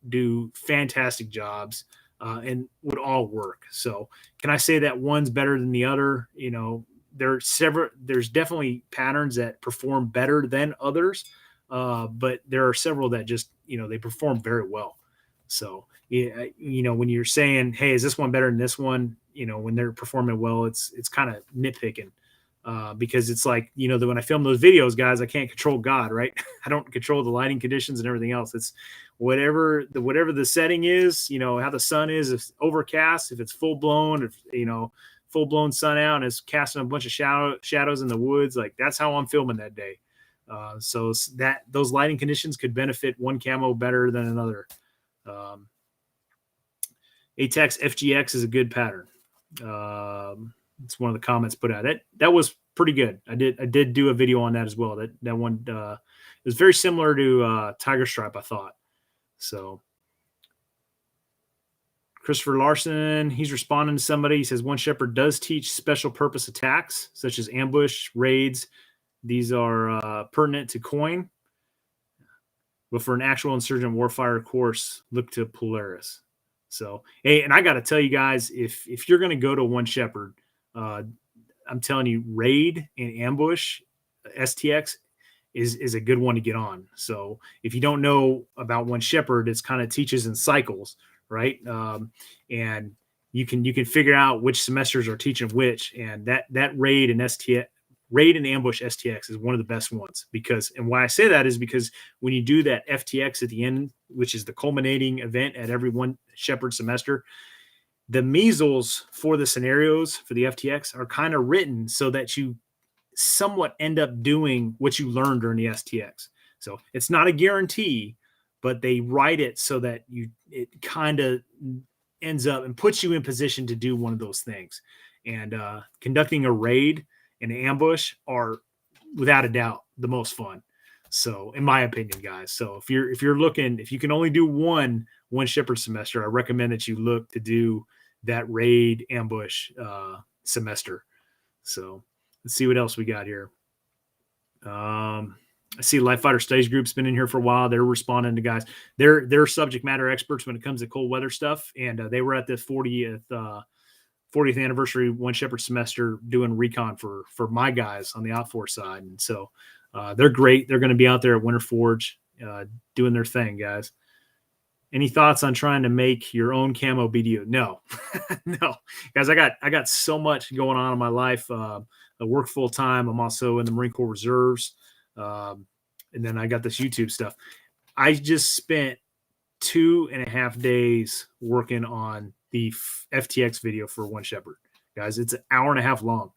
do fantastic jobs and would all work. So can I say that one's better than the other? There's definitely patterns that perform better than others. But there are several that just, they perform very well. So, when you're saying, hey, is this one better than this one? When they're performing well, it's kind of nitpicking. Because it's like, that when I film those videos, guys, I can't control God, right? I don't control the lighting conditions and everything else. It's whatever the setting is, how the sun is, if it's overcast, if it's full blown, full blown sun out and it's casting a bunch of shadows in the woods, like that's how I'm filming that day. So that those lighting conditions could benefit one camo better than another. ATAX FGX is a good pattern. It's one of the comments put out. That was pretty good. I did do a video on that as well. That one is very similar to Tiger Stripe, I thought. So Christopher Larson, he's responding to somebody. He says One Shepherd does teach special purpose attacks such as ambush, raids. These are pertinent to coin. But for an actual insurgent warfire course, look to Polaris. So, hey, and I got to tell you guys, if you're going to go to One Shepherd, I'm telling you, raid and ambush STX is a good one to get on. So if you don't know about One Shepherd, it's kind of teaches in cycles, right? And you can figure out which semesters are teaching which, and that raid and STX. Raid and ambush STX is one of the best ones and why I say that is because when you do that FTX at the end, which is the culminating event at every One Shepherd semester, the measles for the scenarios for the FTX are kind of written so that you somewhat end up doing what you learned during the STX. So it's not a guarantee, but they write it so that it kind of ends up and puts you in position to do one of those things. And conducting a raid and ambush are without a doubt the most fun. So in my opinion, guys, so if you can only do one Shepherd semester, I recommend that you look to do that raid ambush semester. So let's see what else we got here. I see Life Fighter Studies Group's been in here for a while. They're responding to guys. They're subject matter experts when it comes to cold weather stuff. And they were at the 40th anniversary One Shepherd semester doing recon for my guys on the OpForce side. And so they're great. They're going to be out there at Winter Forge doing their thing, guys. Any thoughts on trying to make your own camo BDU? No, no, guys, I got so much going on in my life. I work full time. I'm also in the Marine Corps Reserves. And then I got this YouTube stuff. I just spent 2.5 days working on the FTX video for One Shepherd, guys. It's an hour and a half long.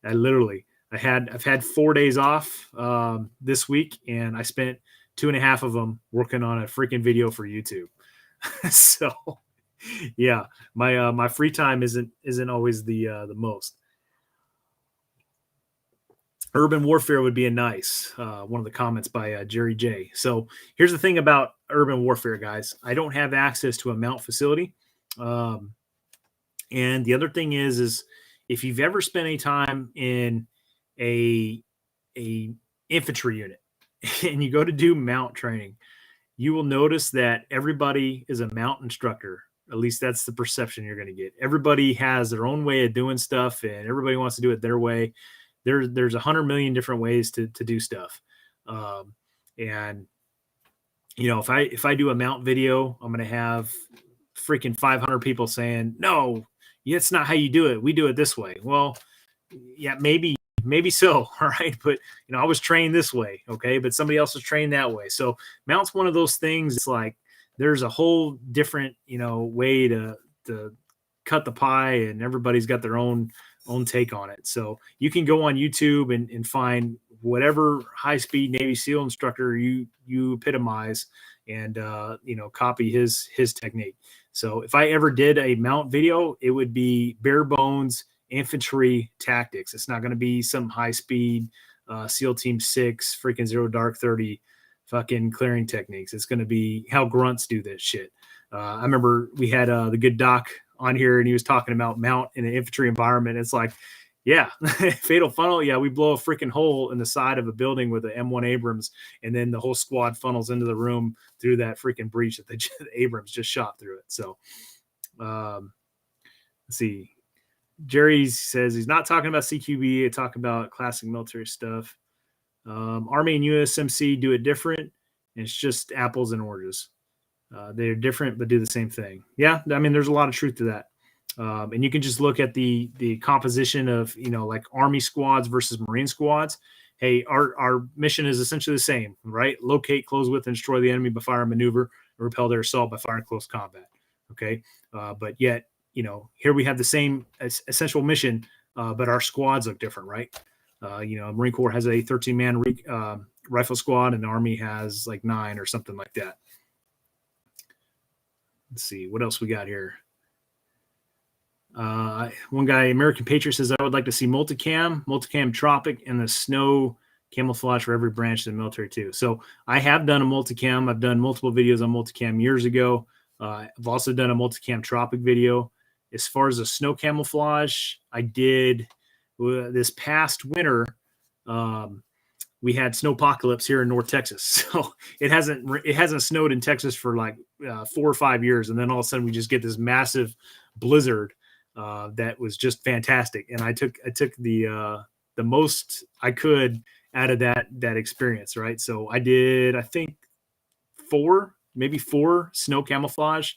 I've had 4 days off this week, and I spent 2.5 of them working on a freaking video for YouTube. So yeah, my free time isn't always the most. Urban warfare would be a nice one of the comments by Jerry J. So here's the thing about urban warfare, guys. I don't have access to a mount facility. And the other thing is if you've ever spent any time in a infantry unit and you go to do mount training, you will notice that everybody is a mount instructor At least that's the perception you're going to get. Everybody has their own way of doing stuff, and everybody wants to do it their way. There's 100 million different ways to do stuff. And if I do a mount video, I'm going to have freaking 500 people saying, no, it's not how you do it. We do it this way. Well, yeah, maybe so. All right. But, I was trained this way. Okay. But somebody else was trained that way. So mount's one of those things. It's like, there's a whole different, way to cut the pie, and everybody's got their own take on it. So you can go on YouTube and find whatever high-speed Navy SEAL instructor you epitomize, and copy his technique. So if I ever did a mount video, it would be bare bones infantry tactics. It's not going to be some high-speed SEAL Team 6 freaking Zero Dark 30 fucking clearing techniques. It's going to be how grunts do this shit. I remember we had the good doc on here, and he was talking about mount in an infantry environment. It's like, yeah, fatal funnel. Yeah, we blow a freaking hole in the side of a building with an M1 Abrams, and then the whole squad funnels into the room through that freaking breach that the Abrams just shot through it. So, let's see. Jerry says he's not talking about CQB. He's talking about classic military stuff. Army and USMC do it different, and it's just apples and oranges. They're different, but do the same thing. Yeah, I mean, there's a lot of truth to that. And you can just look at the composition of, like Army squads versus Marine squads. Hey, our mission is essentially the same, right? Locate, close with, and destroy the enemy by fire and maneuver, and repel their assault by fire and close combat. Okay. But yet, here we have the same essential mission, but our squads look different, right? Marine Corps has a 13-man rifle squad, and the Army has like 9 or something like that. Let's see what else we got here. One guy, American Patriot, says, I would like to see multicam tropic, and the snow camouflage for every branch of the military too. So I have done a multicam. I've done multiple videos on multicam years ago. I've also done a multicam tropic video. As far as the snow camouflage, I did this past winter. We had snowpocalypse here in North Texas. So it hasn't snowed in Texas for like 4 or 5 years. And then all of a sudden we just get this massive blizzard that was just fantastic. And I took the most I could out of that experience. Right. So I did, I think 4 snow camouflage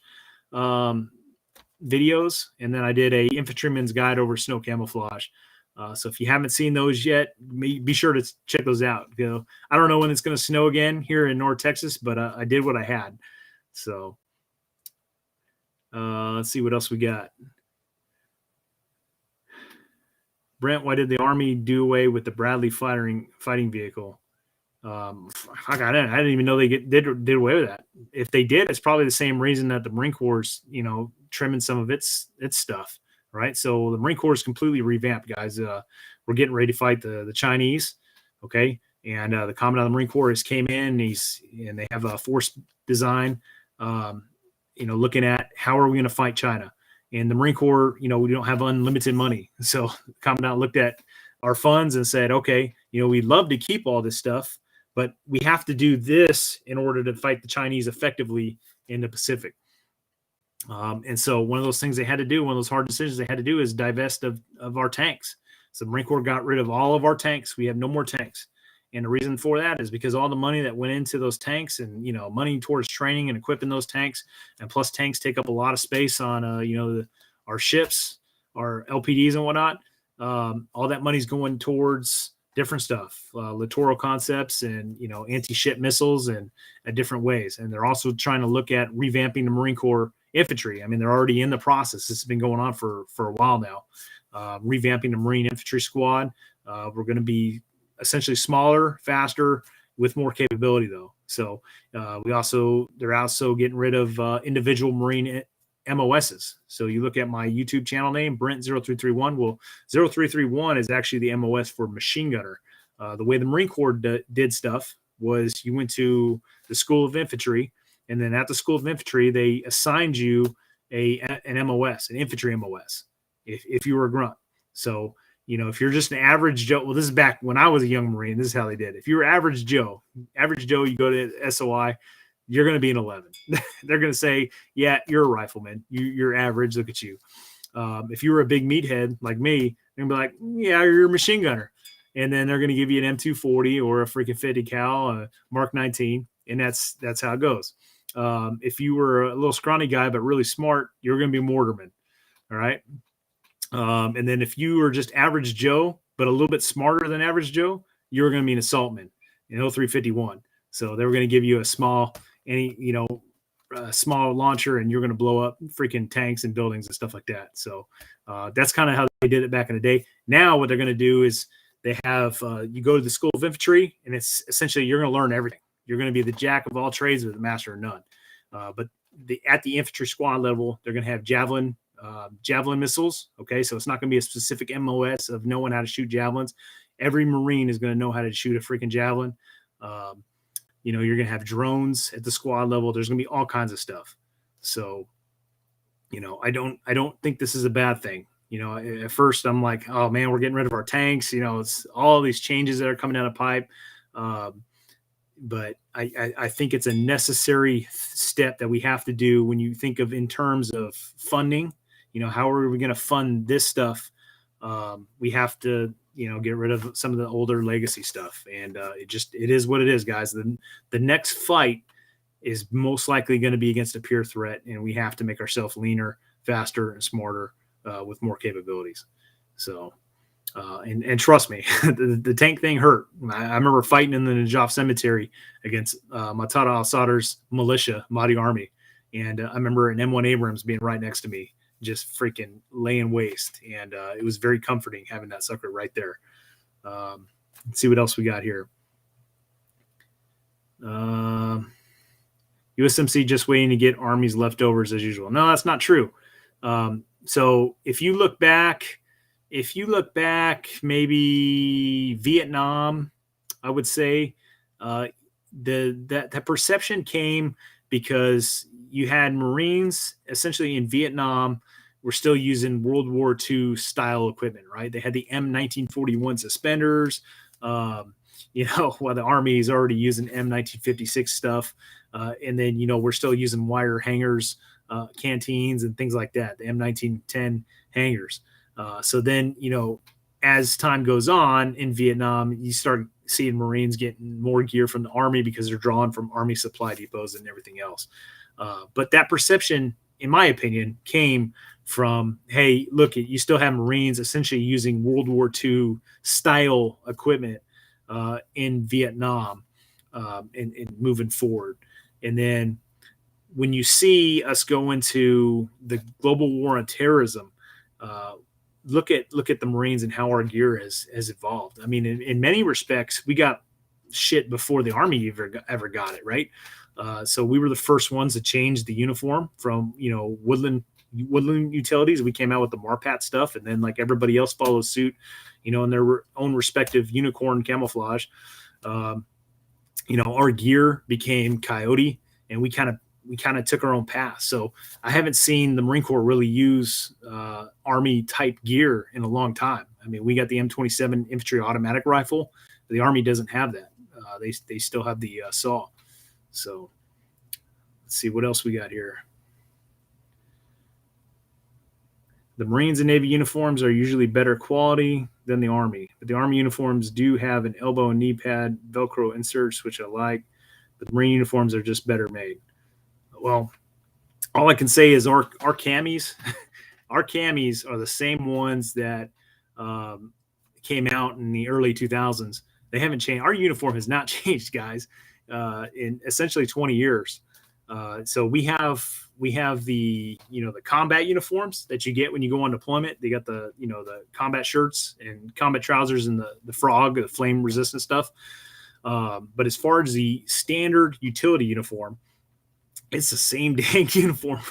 videos. And then I did a infantryman's guide over snow camouflage. So if you haven't seen those yet, be sure to check those out. I don't know when it's going to snow again here in North Texas, but I did what I had. So let's see what else we got. Brent, why did the Army do away with the Bradley fighting vehicle? I didn't even know they did away with that. If they did, it's probably the same reason that the Marine Corps is, trimming some of its stuff. Right. So the Marine Corps is completely revamped, guys. We're getting ready to fight the Chinese. Okay. And the Commandant of the Marine Corps came in, and they have a force design, looking at how are we going to fight China. And the Marine Corps, we don't have unlimited money. So the Commandant looked at our funds and said, okay, we'd love to keep all this stuff, but we have to do this in order to fight the Chinese effectively in the Pacific. And so one of those things they had to do, one of those hard decisions they had to do, is divest of our tanks. So the Marine Corps got rid of all of our tanks. We have no more tanks. And the reason for that is because all the money that went into those tanks, and, money towards training and equipping those tanks, and plus tanks take up a lot of space on, our ships, our LPDs and whatnot. All that money's going towards different stuff, littoral concepts and, anti-ship missiles and different ways. And they're also trying to look at revamping the Marine Corps infantry. I mean, they're already in the process. This has been going on for a while now. Revamping the Marine infantry squad. We're going to be essentially smaller, faster, with more capability though. So they're also getting rid of individual Marine MOSs. So you look at my YouTube channel name, Brent0331. Well, 0331 is actually the MOS for machine gunner. The way the Marine Corps did stuff was you went to the School of Infantry, and then at the School of Infantry, they assigned you an MOS, an infantry MOS, if you were a grunt. So, if you're just an average Joe, well, this is back when I was a young Marine, this is how they did it. If you were average Joe, you go to SOI, you're going to be an 11. They're going to say, yeah, you're a rifleman. You're average. Look at you. If you were a big meathead like me, they're going to be like, yeah, you're a machine gunner. And then they're going to give you an M240 or a freaking 50 cal, Mark 19. And that's how it goes. If you were a little scrawny guy, but really smart, you're going to be a mortarman. All right. And then if you were just average Joe, but a little bit smarter than average Joe, you're going to be an assaultman in 0351. So they were going to give you a small, small launcher, and you're going to blow up freaking tanks and buildings and stuff like that. So that's kind of how they did it back in the day. Now what they're going to do is they have you go to the School of Infantry, and it's essentially you're going to learn everything. You're going to be the jack of all trades with the master of none. But at the infantry squad level, they're going to have javelin missiles. Okay, so it's not going to be a specific MOS of knowing how to shoot javelins. Every Marine is going to know how to shoot a freaking javelin. You're going to have drones at the squad level. There's going to be all kinds of stuff. So, I don't think this is a bad thing. At first I'm like, oh man, we're getting rid of our tanks. It's all these changes that are coming down the pipe. But I think it's a necessary step that we have to do when you think of in terms of funding. How are we going to fund this stuff? We have to, get rid of some of the older legacy stuff. And it is what it is, guys. The next fight is most likely going to be against a pure threat, and we have to make ourselves leaner, faster, and smarter with more capabilities. So, and trust me, the tank thing hurt. I remember fighting in the Najaf cemetery against Matada al-Sadr's militia, Mahdi army. And I remember an M1 Abrams being right next to me, just freaking laying waste. And it was very comforting having that sucker right there. Let's see what else we got here. USMC just waiting to get Army's leftovers as usual. No, that's not true. So if you look back, maybe Vietnam, I would say that perception came because you had Marines essentially in Vietnam were still using World War II style equipment, right? They had the M1941 suspenders, while the Army is already using M1956 stuff. And then, we're still using wire hangers, canteens and things like that, the M1910 hangers. So then, as time goes on in Vietnam, you start seeing Marines getting more gear from the Army because they're drawn from Army supply depots and everything else. But that perception, in my opinion, came from, hey, look, you still have Marines essentially using World War II style equipment in Vietnam and moving forward. And then when you see us go into the global war on terrorism, look at the Marines and how our gear has evolved. I mean, in many respects, we got shit before the Army ever got it, right? So we were the first ones to change the uniform from, woodland utilities. We came out with the Marpat stuff, and then like everybody else followed suit, in their own respective unicorn camouflage. Our gear became Coyote, and we kind of took our own path. So I haven't seen the Marine Corps really use Army type gear in a long time. I mean, we got the M27 infantry automatic rifle. The Army doesn't have that. They still have the SAW. So let's see what else we got here. The Marines and Navy uniforms are usually better quality than the Army, but the Army uniforms do have an elbow and knee pad Velcro inserts, which I like. But the Marine uniforms are just better made. Well, all I can say is our camis, our camis are the same ones that came out in the early 2000s. They haven't changed. Our uniform has not changed, guys, in essentially 20 years. So we have the the combat uniforms that you get when you go on deployment. They got the the combat shirts and combat trousers and the frog, the flame resistant stuff. But as far as the standard utility uniform, it's the same dang uniform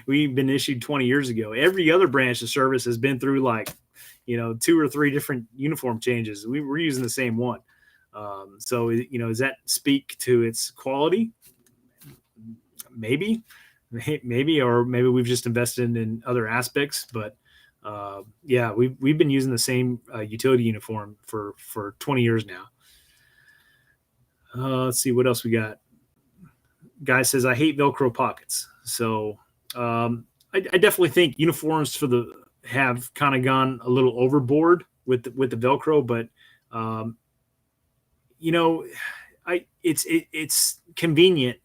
we've been issued 20 years ago. Every other branch of service has been through 2 or 3 different uniform changes. We're using the same one. So does that speak to its quality? Maybe, or maybe we've just invested in other aspects. But yeah, we've been using the same utility uniform for 20 years now. Let's see what else we got. guy says, I hate Velcro pockets. So I definitely think uniforms have kind of gone a little overboard with the Velcro, but it's convenient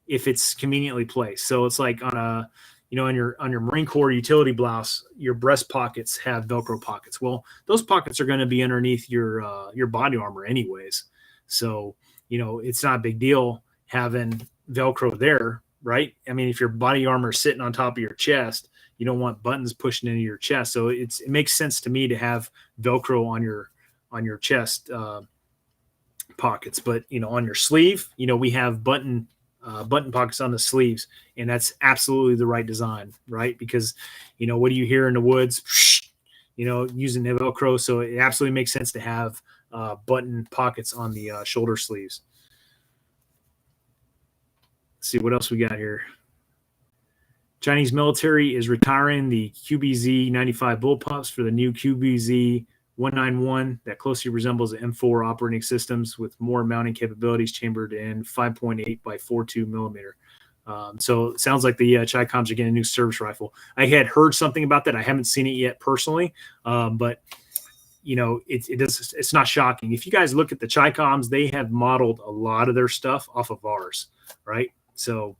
if it's conveniently placed. So it's like on your Marine Corps utility blouse, your breast pockets have Velcro pockets. Well, those pockets are going to be underneath your body armor anyways. So, it's not a big deal having Velcro there, right? I mean, if your body armor is sitting on top of your chest, you don't want buttons pushing into your chest. So it makes sense to me to have Velcro on your chest pockets. But on your sleeve, we have button pockets on the sleeves, and that's absolutely the right design, right? Because what do you hear in the woods? Using the Velcro, so it absolutely makes sense to have button pockets on the shoulder sleeves. Let's see what else we got here. Chinese military is retiring the QBZ-95 bullpups for the new QBZ-191 that closely resembles the M4 operating systems with more mounting capabilities chambered in 5.8 by 4.2 millimeter. So it sounds like the Chi-Coms are getting a new service rifle. I had heard something about that. I haven't seen it yet personally, but it's not shocking. If you guys look at the Chi-Coms, they have modeled a lot of their stuff off of ours, right? So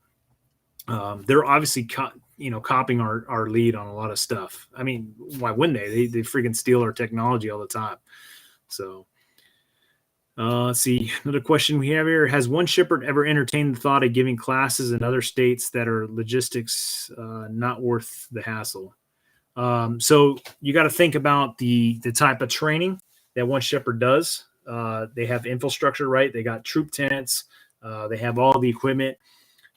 they're obviously copying our lead on a lot of stuff. I mean, why wouldn't they? They freaking steal our technology all the time. So let's see. Another question we have here. Has one shipper ever entertained the thought of giving classes in other states that are logistics not worth the hassle? So you got to think about the type of training that one shipper does. They have infrastructure, right? They got troop tents. They have all the equipment.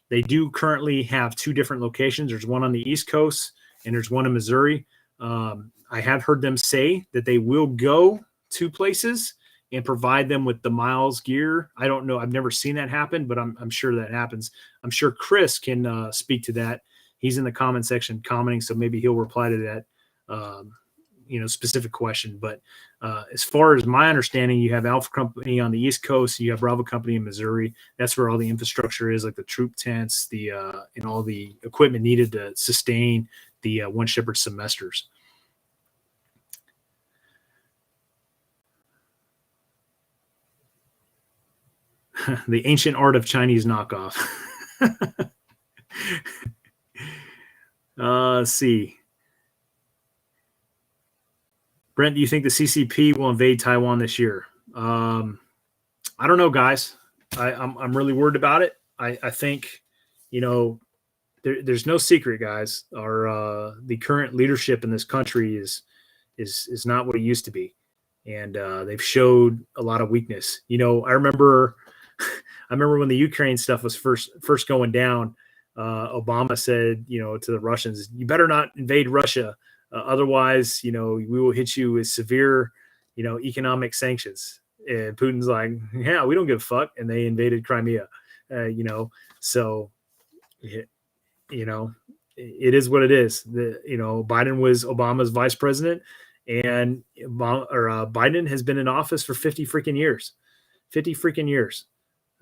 They do currently have two different locations. There's one on the East Coast and there's one in Missouri. I have heard them say that they will go to places and provide them with the miles gear. I don't know. I've never seen that happen, but I'm sure that happens. I'm sure Chris can speak to that. He's in the comment section commenting, so maybe he'll reply to that, specific question. But as far as my understanding, you have Alpha Company on the East Coast, you have Bravo Company in Missouri. That's where all the infrastructure is, like the troop tents, and all the equipment needed to sustain the one shipper semesters. The ancient art of Chinese knockoff. Let's see. Brent, do you think the CCP will invade Taiwan this year? I don't know, guys. I'm really worried about it. I think, there's no secret, guys. The current leadership in this country is not what it used to be, and they've showed a lot of weakness. I remember when the Ukraine stuff was first going down. Obama said, to the Russians, you better not invade Russia. Otherwise, we will hit you with severe, economic sanctions. And Putin's like, yeah, we don't give a fuck. And they invaded Crimea, so, it is what it is. Biden was Obama's vice president, and Biden has been in office for 50 freaking years.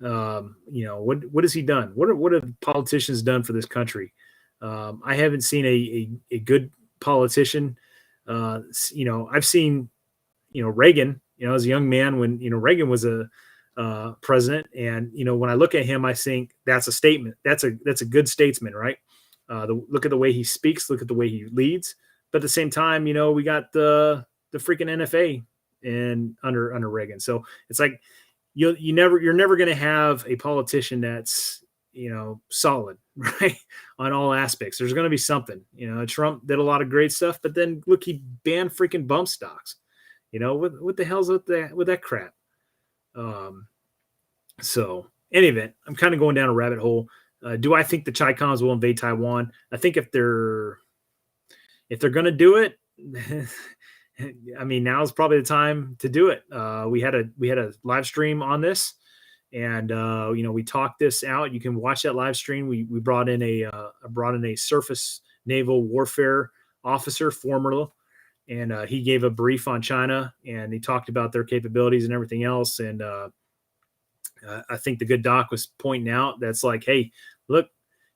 What has he done? What have politicians done for this country? I haven't seen a good politician. I've seen, Reagan, as a young man when, Reagan was a president. And, when I look at him, I think that's a statement. That's a good statesman, right? Look at the way he speaks, look at the way he leads. But at the same time, we got the freaking NFA and under Reagan. So it's like, you're never going to have a politician that's, solid, right? On all aspects. There's going to be something. Trump did a lot of great stuff, but then look, he banned freaking bump stocks. What the hell's with that crap? So in any event, I'm kind of going down a rabbit hole. Do I think the Chi-Coms will invade Taiwan? I think if they're going to do it, I mean, now is probably the time to do it. We had a live stream on this, and we talked this out. You can watch that live stream. We brought in a surface naval warfare officer, former, and he gave a brief on China, and he talked about their capabilities and everything else. And I think the good doc was pointing out that's like, hey, look,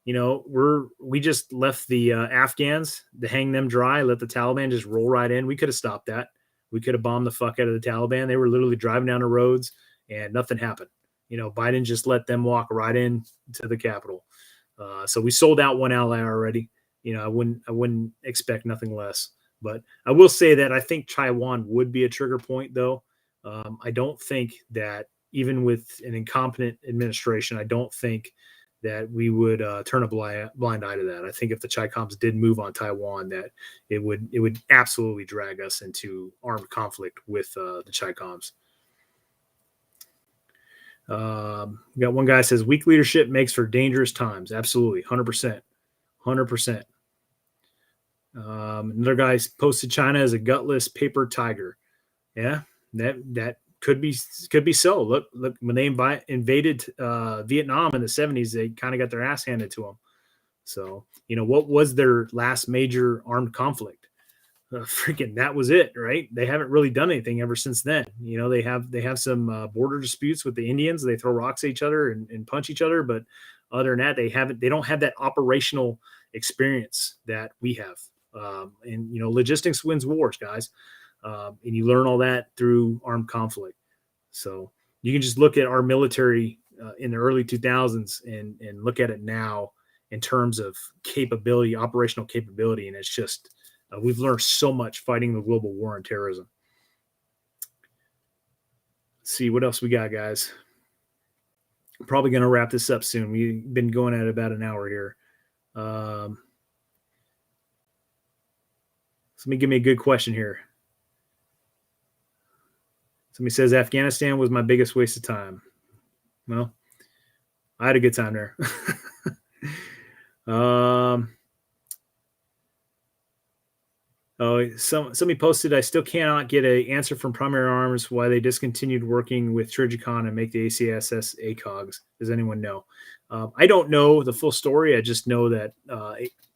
we just left the Afghans to hang them dry, let the Taliban just roll right in. We could have stopped that. We could have bombed the fuck out of the Taliban. They were literally driving down the roads and nothing happened. Biden just let them walk right in to the Capitol. So we sold out one ally already. I wouldn't expect nothing less. But I will say that I think Taiwan would be a trigger point, though. I don't think that even with an incompetent administration, I don't think that we would turn a blind eye to that. I think if the Chi-Coms did move on Taiwan, that it would absolutely drag us into armed conflict with the Chi-Coms. We got one guy says weak leadership makes for dangerous times. Absolutely, 100%, 100%. Another guy posted China as a gutless paper tiger. Yeah, that could be so. Look, when they invaded Vietnam in the 70s, they kind of got their ass handed to them. So, what was their last major armed conflict? Freaking, that was it, right? They haven't really done anything ever since then. They have some border disputes with the Indians. They throw rocks at each other and punch each other, but other than that, they don't have that operational experience that we have. And logistics wins wars, guys. And you learn all that through armed conflict. So you can just look at our military in the early 2000s and look at it now in terms of capability, operational capability. And it's just, we've learned so much fighting the global war on terrorism. Let's see what else we got, guys. I'm probably going to wrap this up soon. We've been going at about an hour here. Somebody give me a good question here. Somebody says Afghanistan was my biggest waste of time. Well, I had a good time there. Somebody posted, I still cannot get an answer from Primary Arms why they discontinued working with Trigicon and make the ACSS ACOGs. Does anyone know? I don't know the full story. I just know that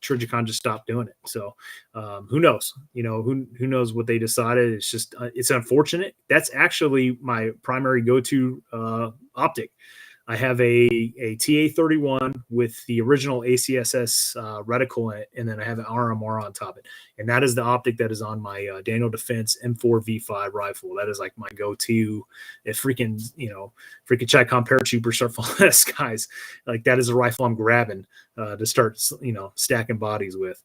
Trigicon just stopped doing it. So who knows? Who knows what they decided? It's just it's unfortunate. That's actually my primary go-to optic. I have a TA31 with the original ACSS reticle in it, and then I have an RMR on top of it. And that is the optic that is on my Daniel Defense M4V5 rifle. That is like my go-to. If freaking Chi-Com paratroopers start falling out of skies, like that is a rifle I'm grabbing to start, stacking bodies with.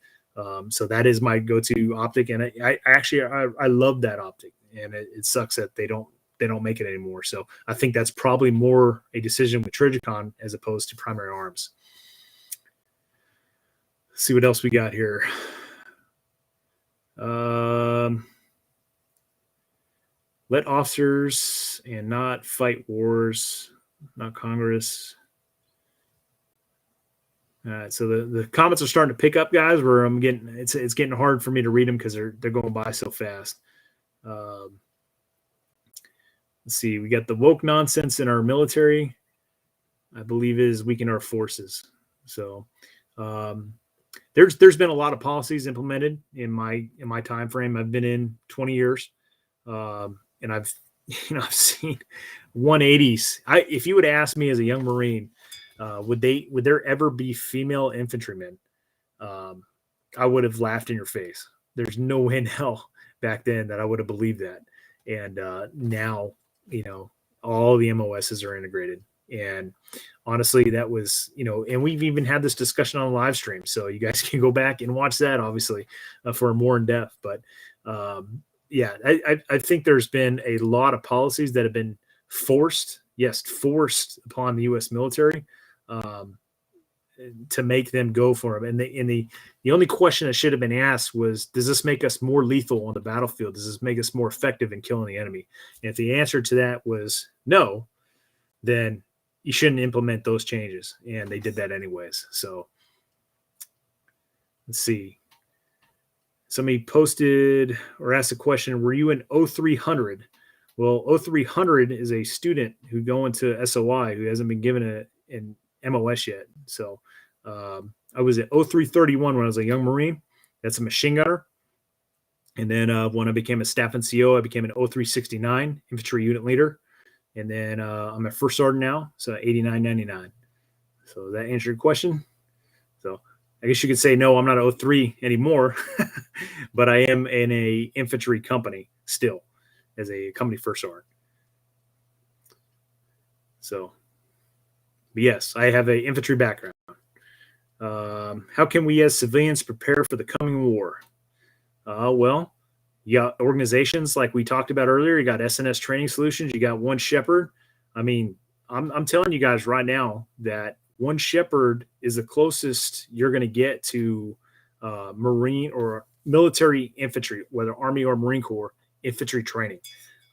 So that is my go-to optic. And I love that optic. And it sucks that they don't make it anymore. So I think that's probably more a decision with Trigicon as opposed to Primary Arms. Let's see what else we got here. Let officers and not fight wars, not Congress. All right, so the comments are starting to pick up, guys. Where it's getting hard for me to read them because they're going by so fast. Let's see. We got the woke nonsense in our military, I believe, is weaken our forces. So there's been a lot of policies implemented in my time frame. I've been in 20 years, and I've seen 180s. If you would ask me as a young Marine, would there ever be female infantrymen? I would have laughed in your face. There's no way in hell back then that I would have believed that. And now, all the MOSs are integrated. And honestly, that was, and we've even had this discussion on live stream. So you guys can go back and watch that, obviously, for more in depth. But yeah, I think there's been a lot of policies that have been forced upon the U.S. military to make them go for them. And the only question that should have been asked was, does this make us more lethal on the battlefield? Does this make us more effective in killing the enemy? And if the answer to that was no, then you shouldn't implement those changes. And they did that anyways. So let's see. Somebody posted or asked a question, were you in 0300? Well, 0300 is a student who going to SOI who hasn't been given an MOS yet. So I was at 0331 when I was a young Marine. That's a machine gunner. And then when I became a staff NCO, I became an 0369 infantry unit leader. And then I'm a first sergeant now, so $89.99. So that answer your question? So I guess you could say no, I'm not a 03 anymore, but I am in a infantry company still as a company first sergeant. So, but yes, I have an infantry background. How can we as civilians prepare for the coming war? Well, you got organizations like we talked about earlier. You got SNS Training Solutions. You got One Shepherd. I mean, I'm telling you guys right now that One Shepherd is the closest you're going to get to Marine or military infantry, whether Army or Marine Corps infantry training.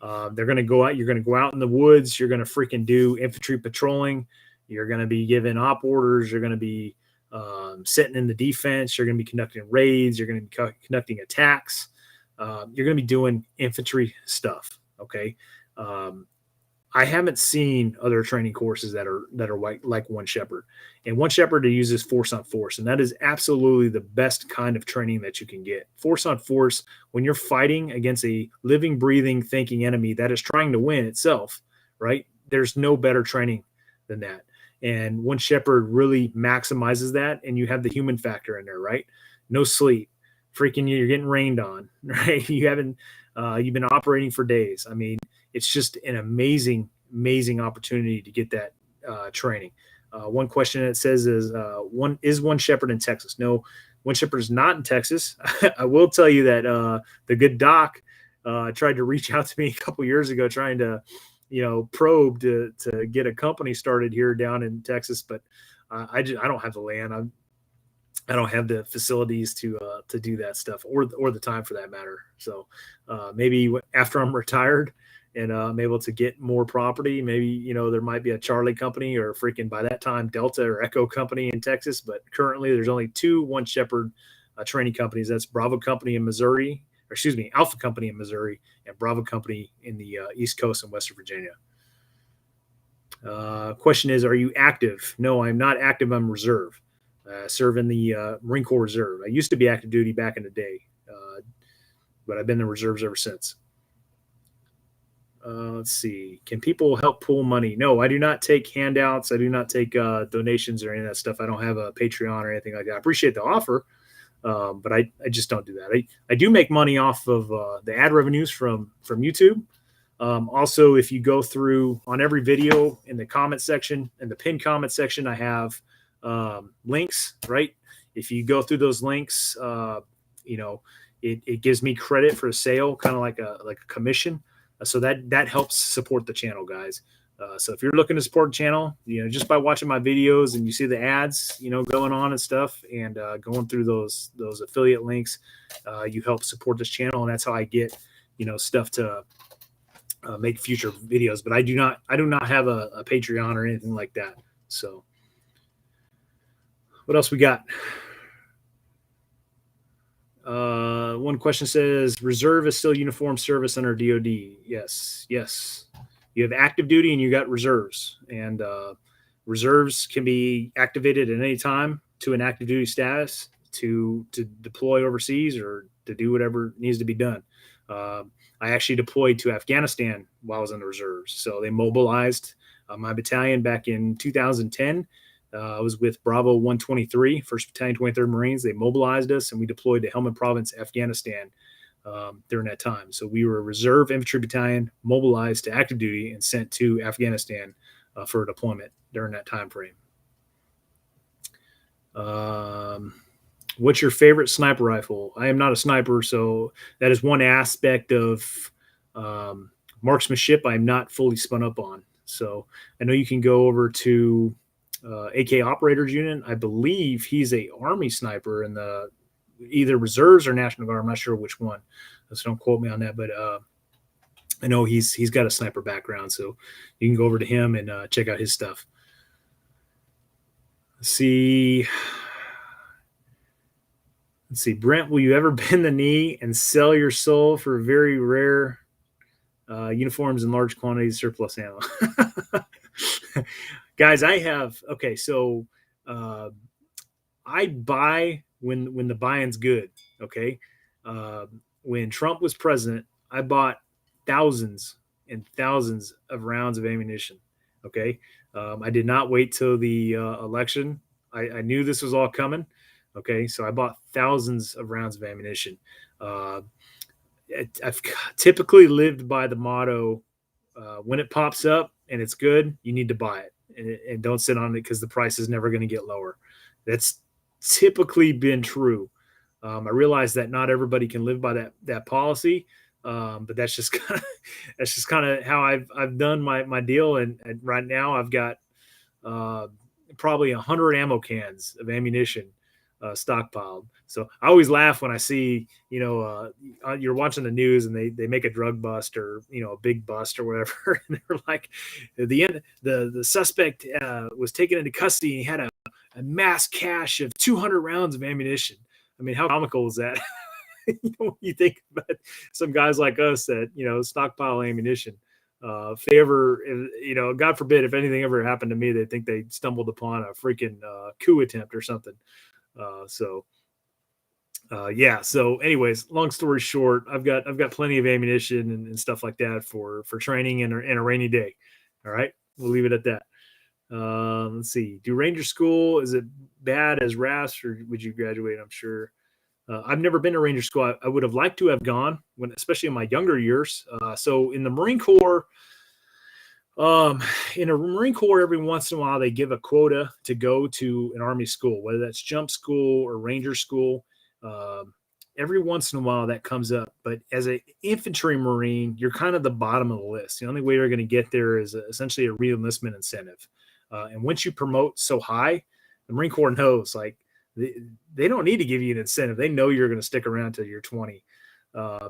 They're going to go out. You're going to go out in the woods. You're going to freaking do infantry patrolling. You're going to be given op orders. You're going to be sitting in the defense. You're going to be conducting raids. You're going to be conducting attacks. You're going to be doing infantry stuff. Okay. I haven't seen other training courses that are like One Shepherd, and One Shepherd uses force on force, and that is absolutely the best kind of training that you can get. Force on force, when you're fighting against a living, breathing, thinking enemy that is trying to win itself, right? There's no better training than that. And One Shepherd really maximizes that, and you have the human factor in there, right? No sleep, freaking you're getting rained on, right? You've been operating for days. I mean, it's just an amazing opportunity to get that training. One question that says is One Shepherd in Texas? No, One Shepherd is not in Texas. I will tell you that the good doc tried to reach out to me a couple years ago, trying to, probe to get a company started here down in Texas, but I don't have the land. I don't have the facilities to do that stuff or the time for that matter. So maybe after I'm retired and I'm able to get more property, maybe, there might be a Charlie company or freaking by that time Delta or Echo company in Texas. But currently there's only two One Shepherd training companies. That's Bravo Company in Missouri, or excuse me, Alpha Company in Missouri and Bravo Company in the East Coast in West Virginia. Question is, are you active? No, I'm not active. I'm reserve. Serve in the Marine Corps Reserve. I used to be active duty back in the day, but I've been in the reserves ever since. Let's see. Can people help pool money? No, I do not take handouts. I do not take donations or any of that stuff. I don't have a Patreon or anything like that. I appreciate the offer, but I just don't do that. I do make money off of the ad revenues from YouTube. Also, if you go through on every video in the comment section, in the pinned comment section, I have links, right? If you go through those links, it gives me credit for a sale, kind of like a commission. So that helps support the channel, guys. So if you're looking to support the channel, just by watching my videos and you see the ads, going on and stuff, and going through those affiliate links, you help support this channel, and that's how I get stuff to make future videos. But I do not have a Patreon or anything like that. So what else we got? One question says, reserve is still uniform service under DOD. Yes. You have active duty and you got reserves, and reserves can be activated at any time to an active duty status to deploy overseas or to do whatever needs to be done. I actually deployed to Afghanistan while I was in the reserves. So they mobilized my battalion back in 2010. I was with Bravo 123, 1st Battalion, 23rd Marines. They mobilized us, and we deployed to Helmand Province, Afghanistan during that time. So we were a reserve infantry battalion, mobilized to active duty, and sent to Afghanistan for a deployment during that time frame. What's your favorite sniper rifle? I am not a sniper, so that is one aspect of marksmanship I'm not fully spun up on. So I know you can go over to AK Operators Unit. I believe he's a Army sniper in the either reserves or National Guard. I'm not sure which one, so don't quote me on that. But I know he's got a sniper background, so you can go over to him and check out his stuff. Let's see, Brent, will you ever bend the knee and sell your soul for very rare uniforms in large quantities, surplus ammo? Guys, I have, okay, so I buy when the buying's good, okay? When Trump was president, I bought thousands and thousands of rounds of ammunition. Okay. I did not wait till the election. I knew this was all coming. Okay. So I bought thousands of rounds of ammunition. I've typically lived by the motto, when it pops up and it's good, you need to buy it, and don't sit on it because the price is never going to get lower. That's typically been true. I realize that not everybody can live by that policy, but that's just kind of how I've done my deal. And right now I've got probably 100 ammo cans of ammunition stockpiled. So I always laugh when I see, you're watching the news and they make a drug bust or, a big bust or whatever. And they're like, the suspect was taken into custody and he had a mass cache of 200 rounds of ammunition. I mean, how comical is that? You think about some guys like us that, stockpile ammunition. If they ever, God forbid, if anything ever happened to me, they think they stumbled upon a freaking coup attempt or something. So anyways, long story short, I've got plenty of ammunition and stuff like that for training and a rainy day. All right. We'll leave it at that. Let's see. Do Ranger School, is it bad as RAS, or would you graduate? I'm sure. I've never been to Ranger School. I would have liked to have gone especially in my younger years. So in the Marine Corps, every once in a while, they give a quota to go to an Army school, whether that's jump school or Ranger school. Every once in a while that comes up, but as an infantry Marine, you're kind of the bottom of the list. The only way you're going to get there is essentially a re-enlistment incentive. And once you promote so high, the Marine Corps knows, like, they don't need to give you an incentive. They know you're going to stick around till you're 20. I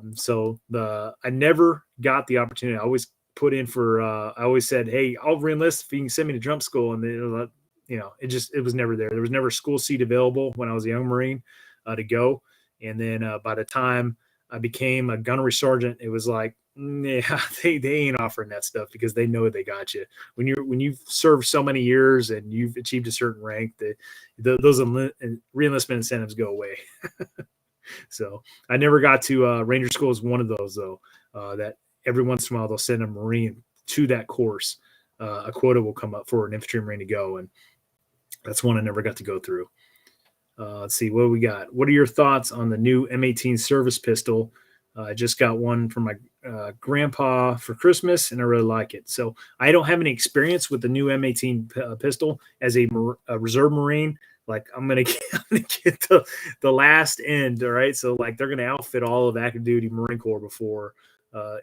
never got the opportunity. I always put in for, I always said, hey, I'll re-enlist if you can send me to jump school. And it was never there. There was never a school seat available when I was a young Marine to go. And then by the time I became a gunnery sergeant, it was like, yeah, they ain't offering that stuff because they know they got you. When you've served so many years and you've achieved a certain rank, those re-enlistment incentives go away. So I never got to Ranger School is one of those, though, that every once in a while they'll send a Marine to that course. A quota will come up for an infantry Marine to go, and that's one I never got to go through. Let's see what we got. What are your thoughts on the new M18 service pistol? I just got one from my grandpa for Christmas, and I really like it. So I don't have any experience with the new M18 pistol as a reserve Marine. Like, I'm gonna get the last end. All right, so like they're gonna outfit all of active duty Marine Corps before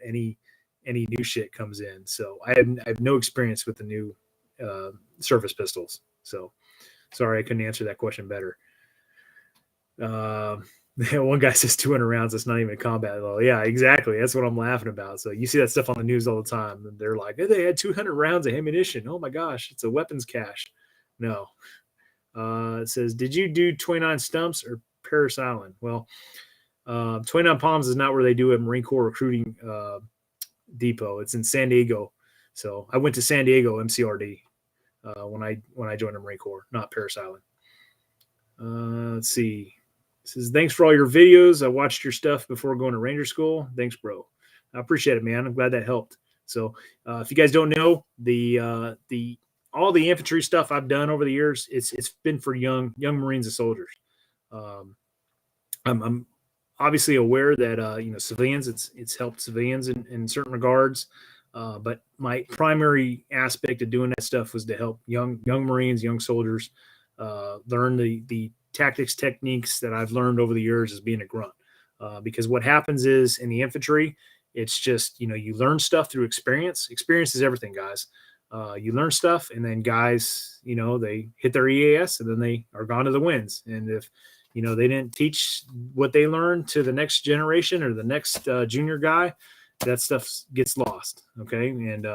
any new shit comes in. So I have no experience with the new service pistols. So sorry I couldn't answer that question better. One guy says 200 rounds. That's not even a combat level. Yeah, exactly. That's what I'm laughing about. So you see that stuff on the news all the time. And they're like, hey, they had 200 rounds of ammunition. Oh my gosh, it's a weapons cache. No. It says, did you do 29 Stumps or Paris Island? Well, 29 Palms is not where they do a Marine Corps recruiting depot. It's in San Diego. So I went to San Diego MCRD when I joined the Marine Corps, not Paris Island. Let's see. It says, thanks for all your videos. I watched your stuff before going to Ranger School. Thanks, bro. I appreciate it, man. I'm glad that helped. So if you guys don't know, all the infantry stuff I've done over the years, it's been for young Marines and soldiers. I'm obviously aware that civilians, it's helped civilians in certain regards. But my primary aspect of doing that stuff was to help young Marines, young soldiers learn the tactics, techniques that I've learned over the years as being a grunt. Because what happens is in the infantry, it's just, you learn stuff through experience. Experience is everything, guys. You learn stuff, and then guys, they hit their EAS, and then they are gone to the winds. And if, they didn't teach what they learned to the next generation or the next junior guy, that stuff gets lost. Okay. And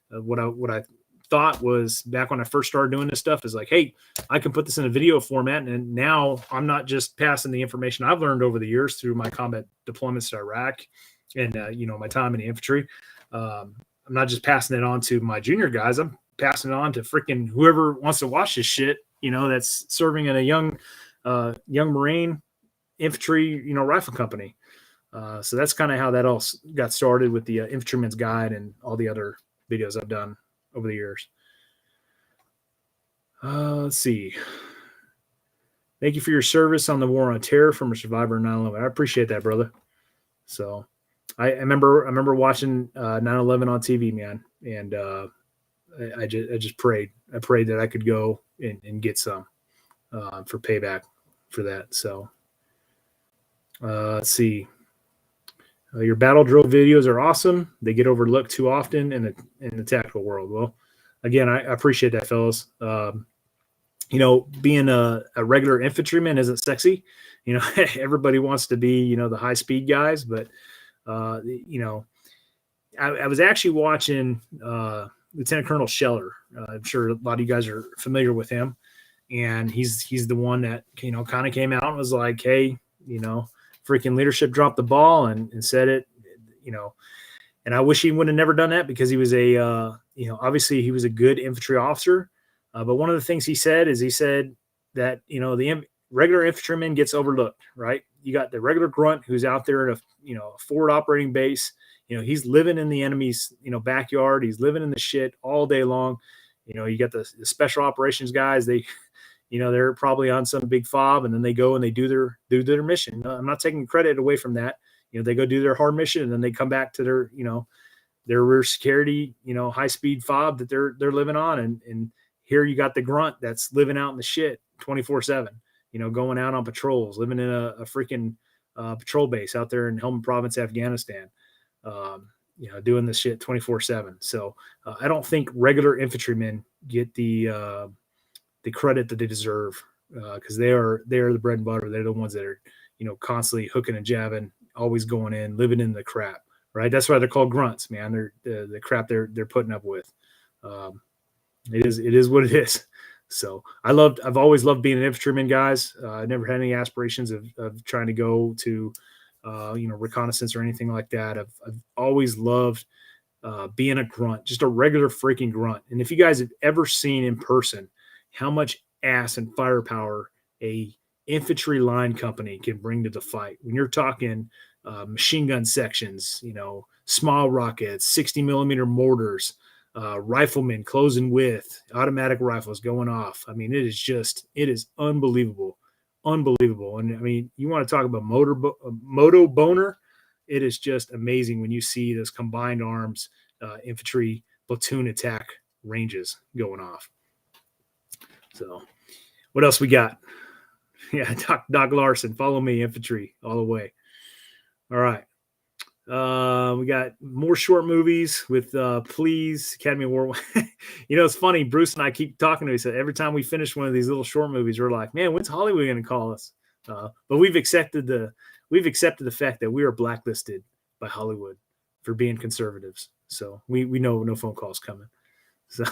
what I thought was, back when I first started doing this stuff, is like, hey, I can put this in a video format, and now I'm not just passing the information I've learned over the years through my combat deployments to Iraq and my time in the infantry. I'm not just passing it on to my junior guys. I'm passing it on to freaking whoever wants to watch this shit, that's serving in a young Marine infantry, rifle company. So that's kind of how that all got started with the Infantryman's Guide and all the other videos I've done over the years. Let's see. Thank you for your service on the War on Terror from a survivor of 9/11. I appreciate that, brother. So I remember watching 9/11 on TV, man, and I just prayed. I prayed that I could go and get some for payback for that. So let's see. Your battle drill videos are awesome. They get overlooked too often in the tactical world. Well, again, I appreciate that, fellas. Being a regular infantryman isn't sexy. Everybody wants to be, the high speed guys, but I was actually watching Lieutenant Colonel Scheller. I'm sure a lot of you guys are familiar with him, and he's the one that kind of came out and was like, hey, freaking leadership dropped the ball and said it, and I wish he would have never done that, because he was obviously he was a good infantry officer. But one of the things he said that, the regular infantryman gets overlooked, right? You got the regular grunt who's out there in a forward operating base. He's living in the enemy's, backyard. He's living in the shit all day long. You got the special operations guys. They're probably on some big fob, and then they go and they do their mission. I'm not taking credit away from that. They go do their hard mission, and then they come back to their rear security, high speed fob that they're living on. And here you got the grunt that's living out in the shit 24/7, going out on patrols, living in a freaking patrol base out there in Helmand Province, Afghanistan, doing this shit 24/7. So I don't think regular infantrymen get the credit that they deserve, because they are the bread and butter. They're the ones that are, constantly hooking and jabbing, always going in, living in the crap, right? That's why they're called grunts, man. They're the crap they're putting up with. It is what it is. So I've always loved being an infantryman, guys. I never had any aspirations of trying to go to, reconnaissance or anything like that. I've always loved being a grunt, just a regular freaking grunt. And if you guys have ever seen in person how much ass and firepower a infantry line company can bring to the fight, when you're talking machine gun sections, small rockets, 60 millimeter mortars, riflemen closing with automatic rifles going off. I mean, it is unbelievable. Unbelievable. And I mean, you want to talk about moto boner. It is just amazing when you see those combined arms, infantry platoon attack ranges going off. So what else we got? Yeah. Doc Larson, follow me, infantry all the way. All right. We got more short movies with Please, Academy Award. It's funny. Bruce and I keep talking to each other. Every time we finish one of these little short movies, we're like, man, when's Hollywood going to call us? But we've accepted the fact that we are blacklisted by Hollywood for being conservatives. So we know no phone calls coming. So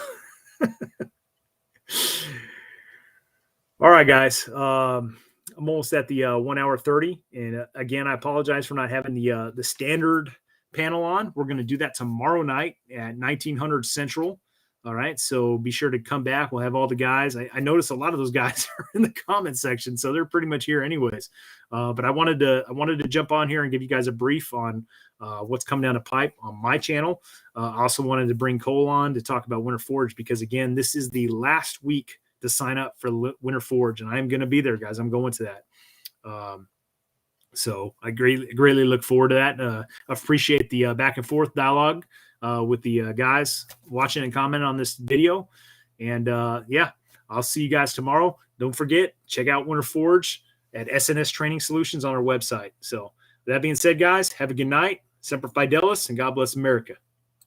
all right, guys. I'm almost at the 1 hour 30. And again, I apologize for not having the standard panel on. We're going to do that tomorrow night at 1900 Central. All right. So be sure to come back. We'll have all the guys. I noticed a lot of those guys are in the comment section, so they're pretty much here anyways. But I wanted to jump on here and give you guys a brief on what's coming down the pipe on my channel. I also wanted to bring Cole on to talk about Winter Forge, because again, this is the last week to sign up for Winter Forge, and I'm going to be there, guys. I'm going to that. So I greatly look forward to that. I appreciate the back and forth dialogue with the guys watching and commenting on this video. And yeah, I'll see you guys tomorrow. Don't forget, check out Winter Forge at SNS Training Solutions on our website. So with that being said, guys, have a good night. Semper Fidelis, and God bless America.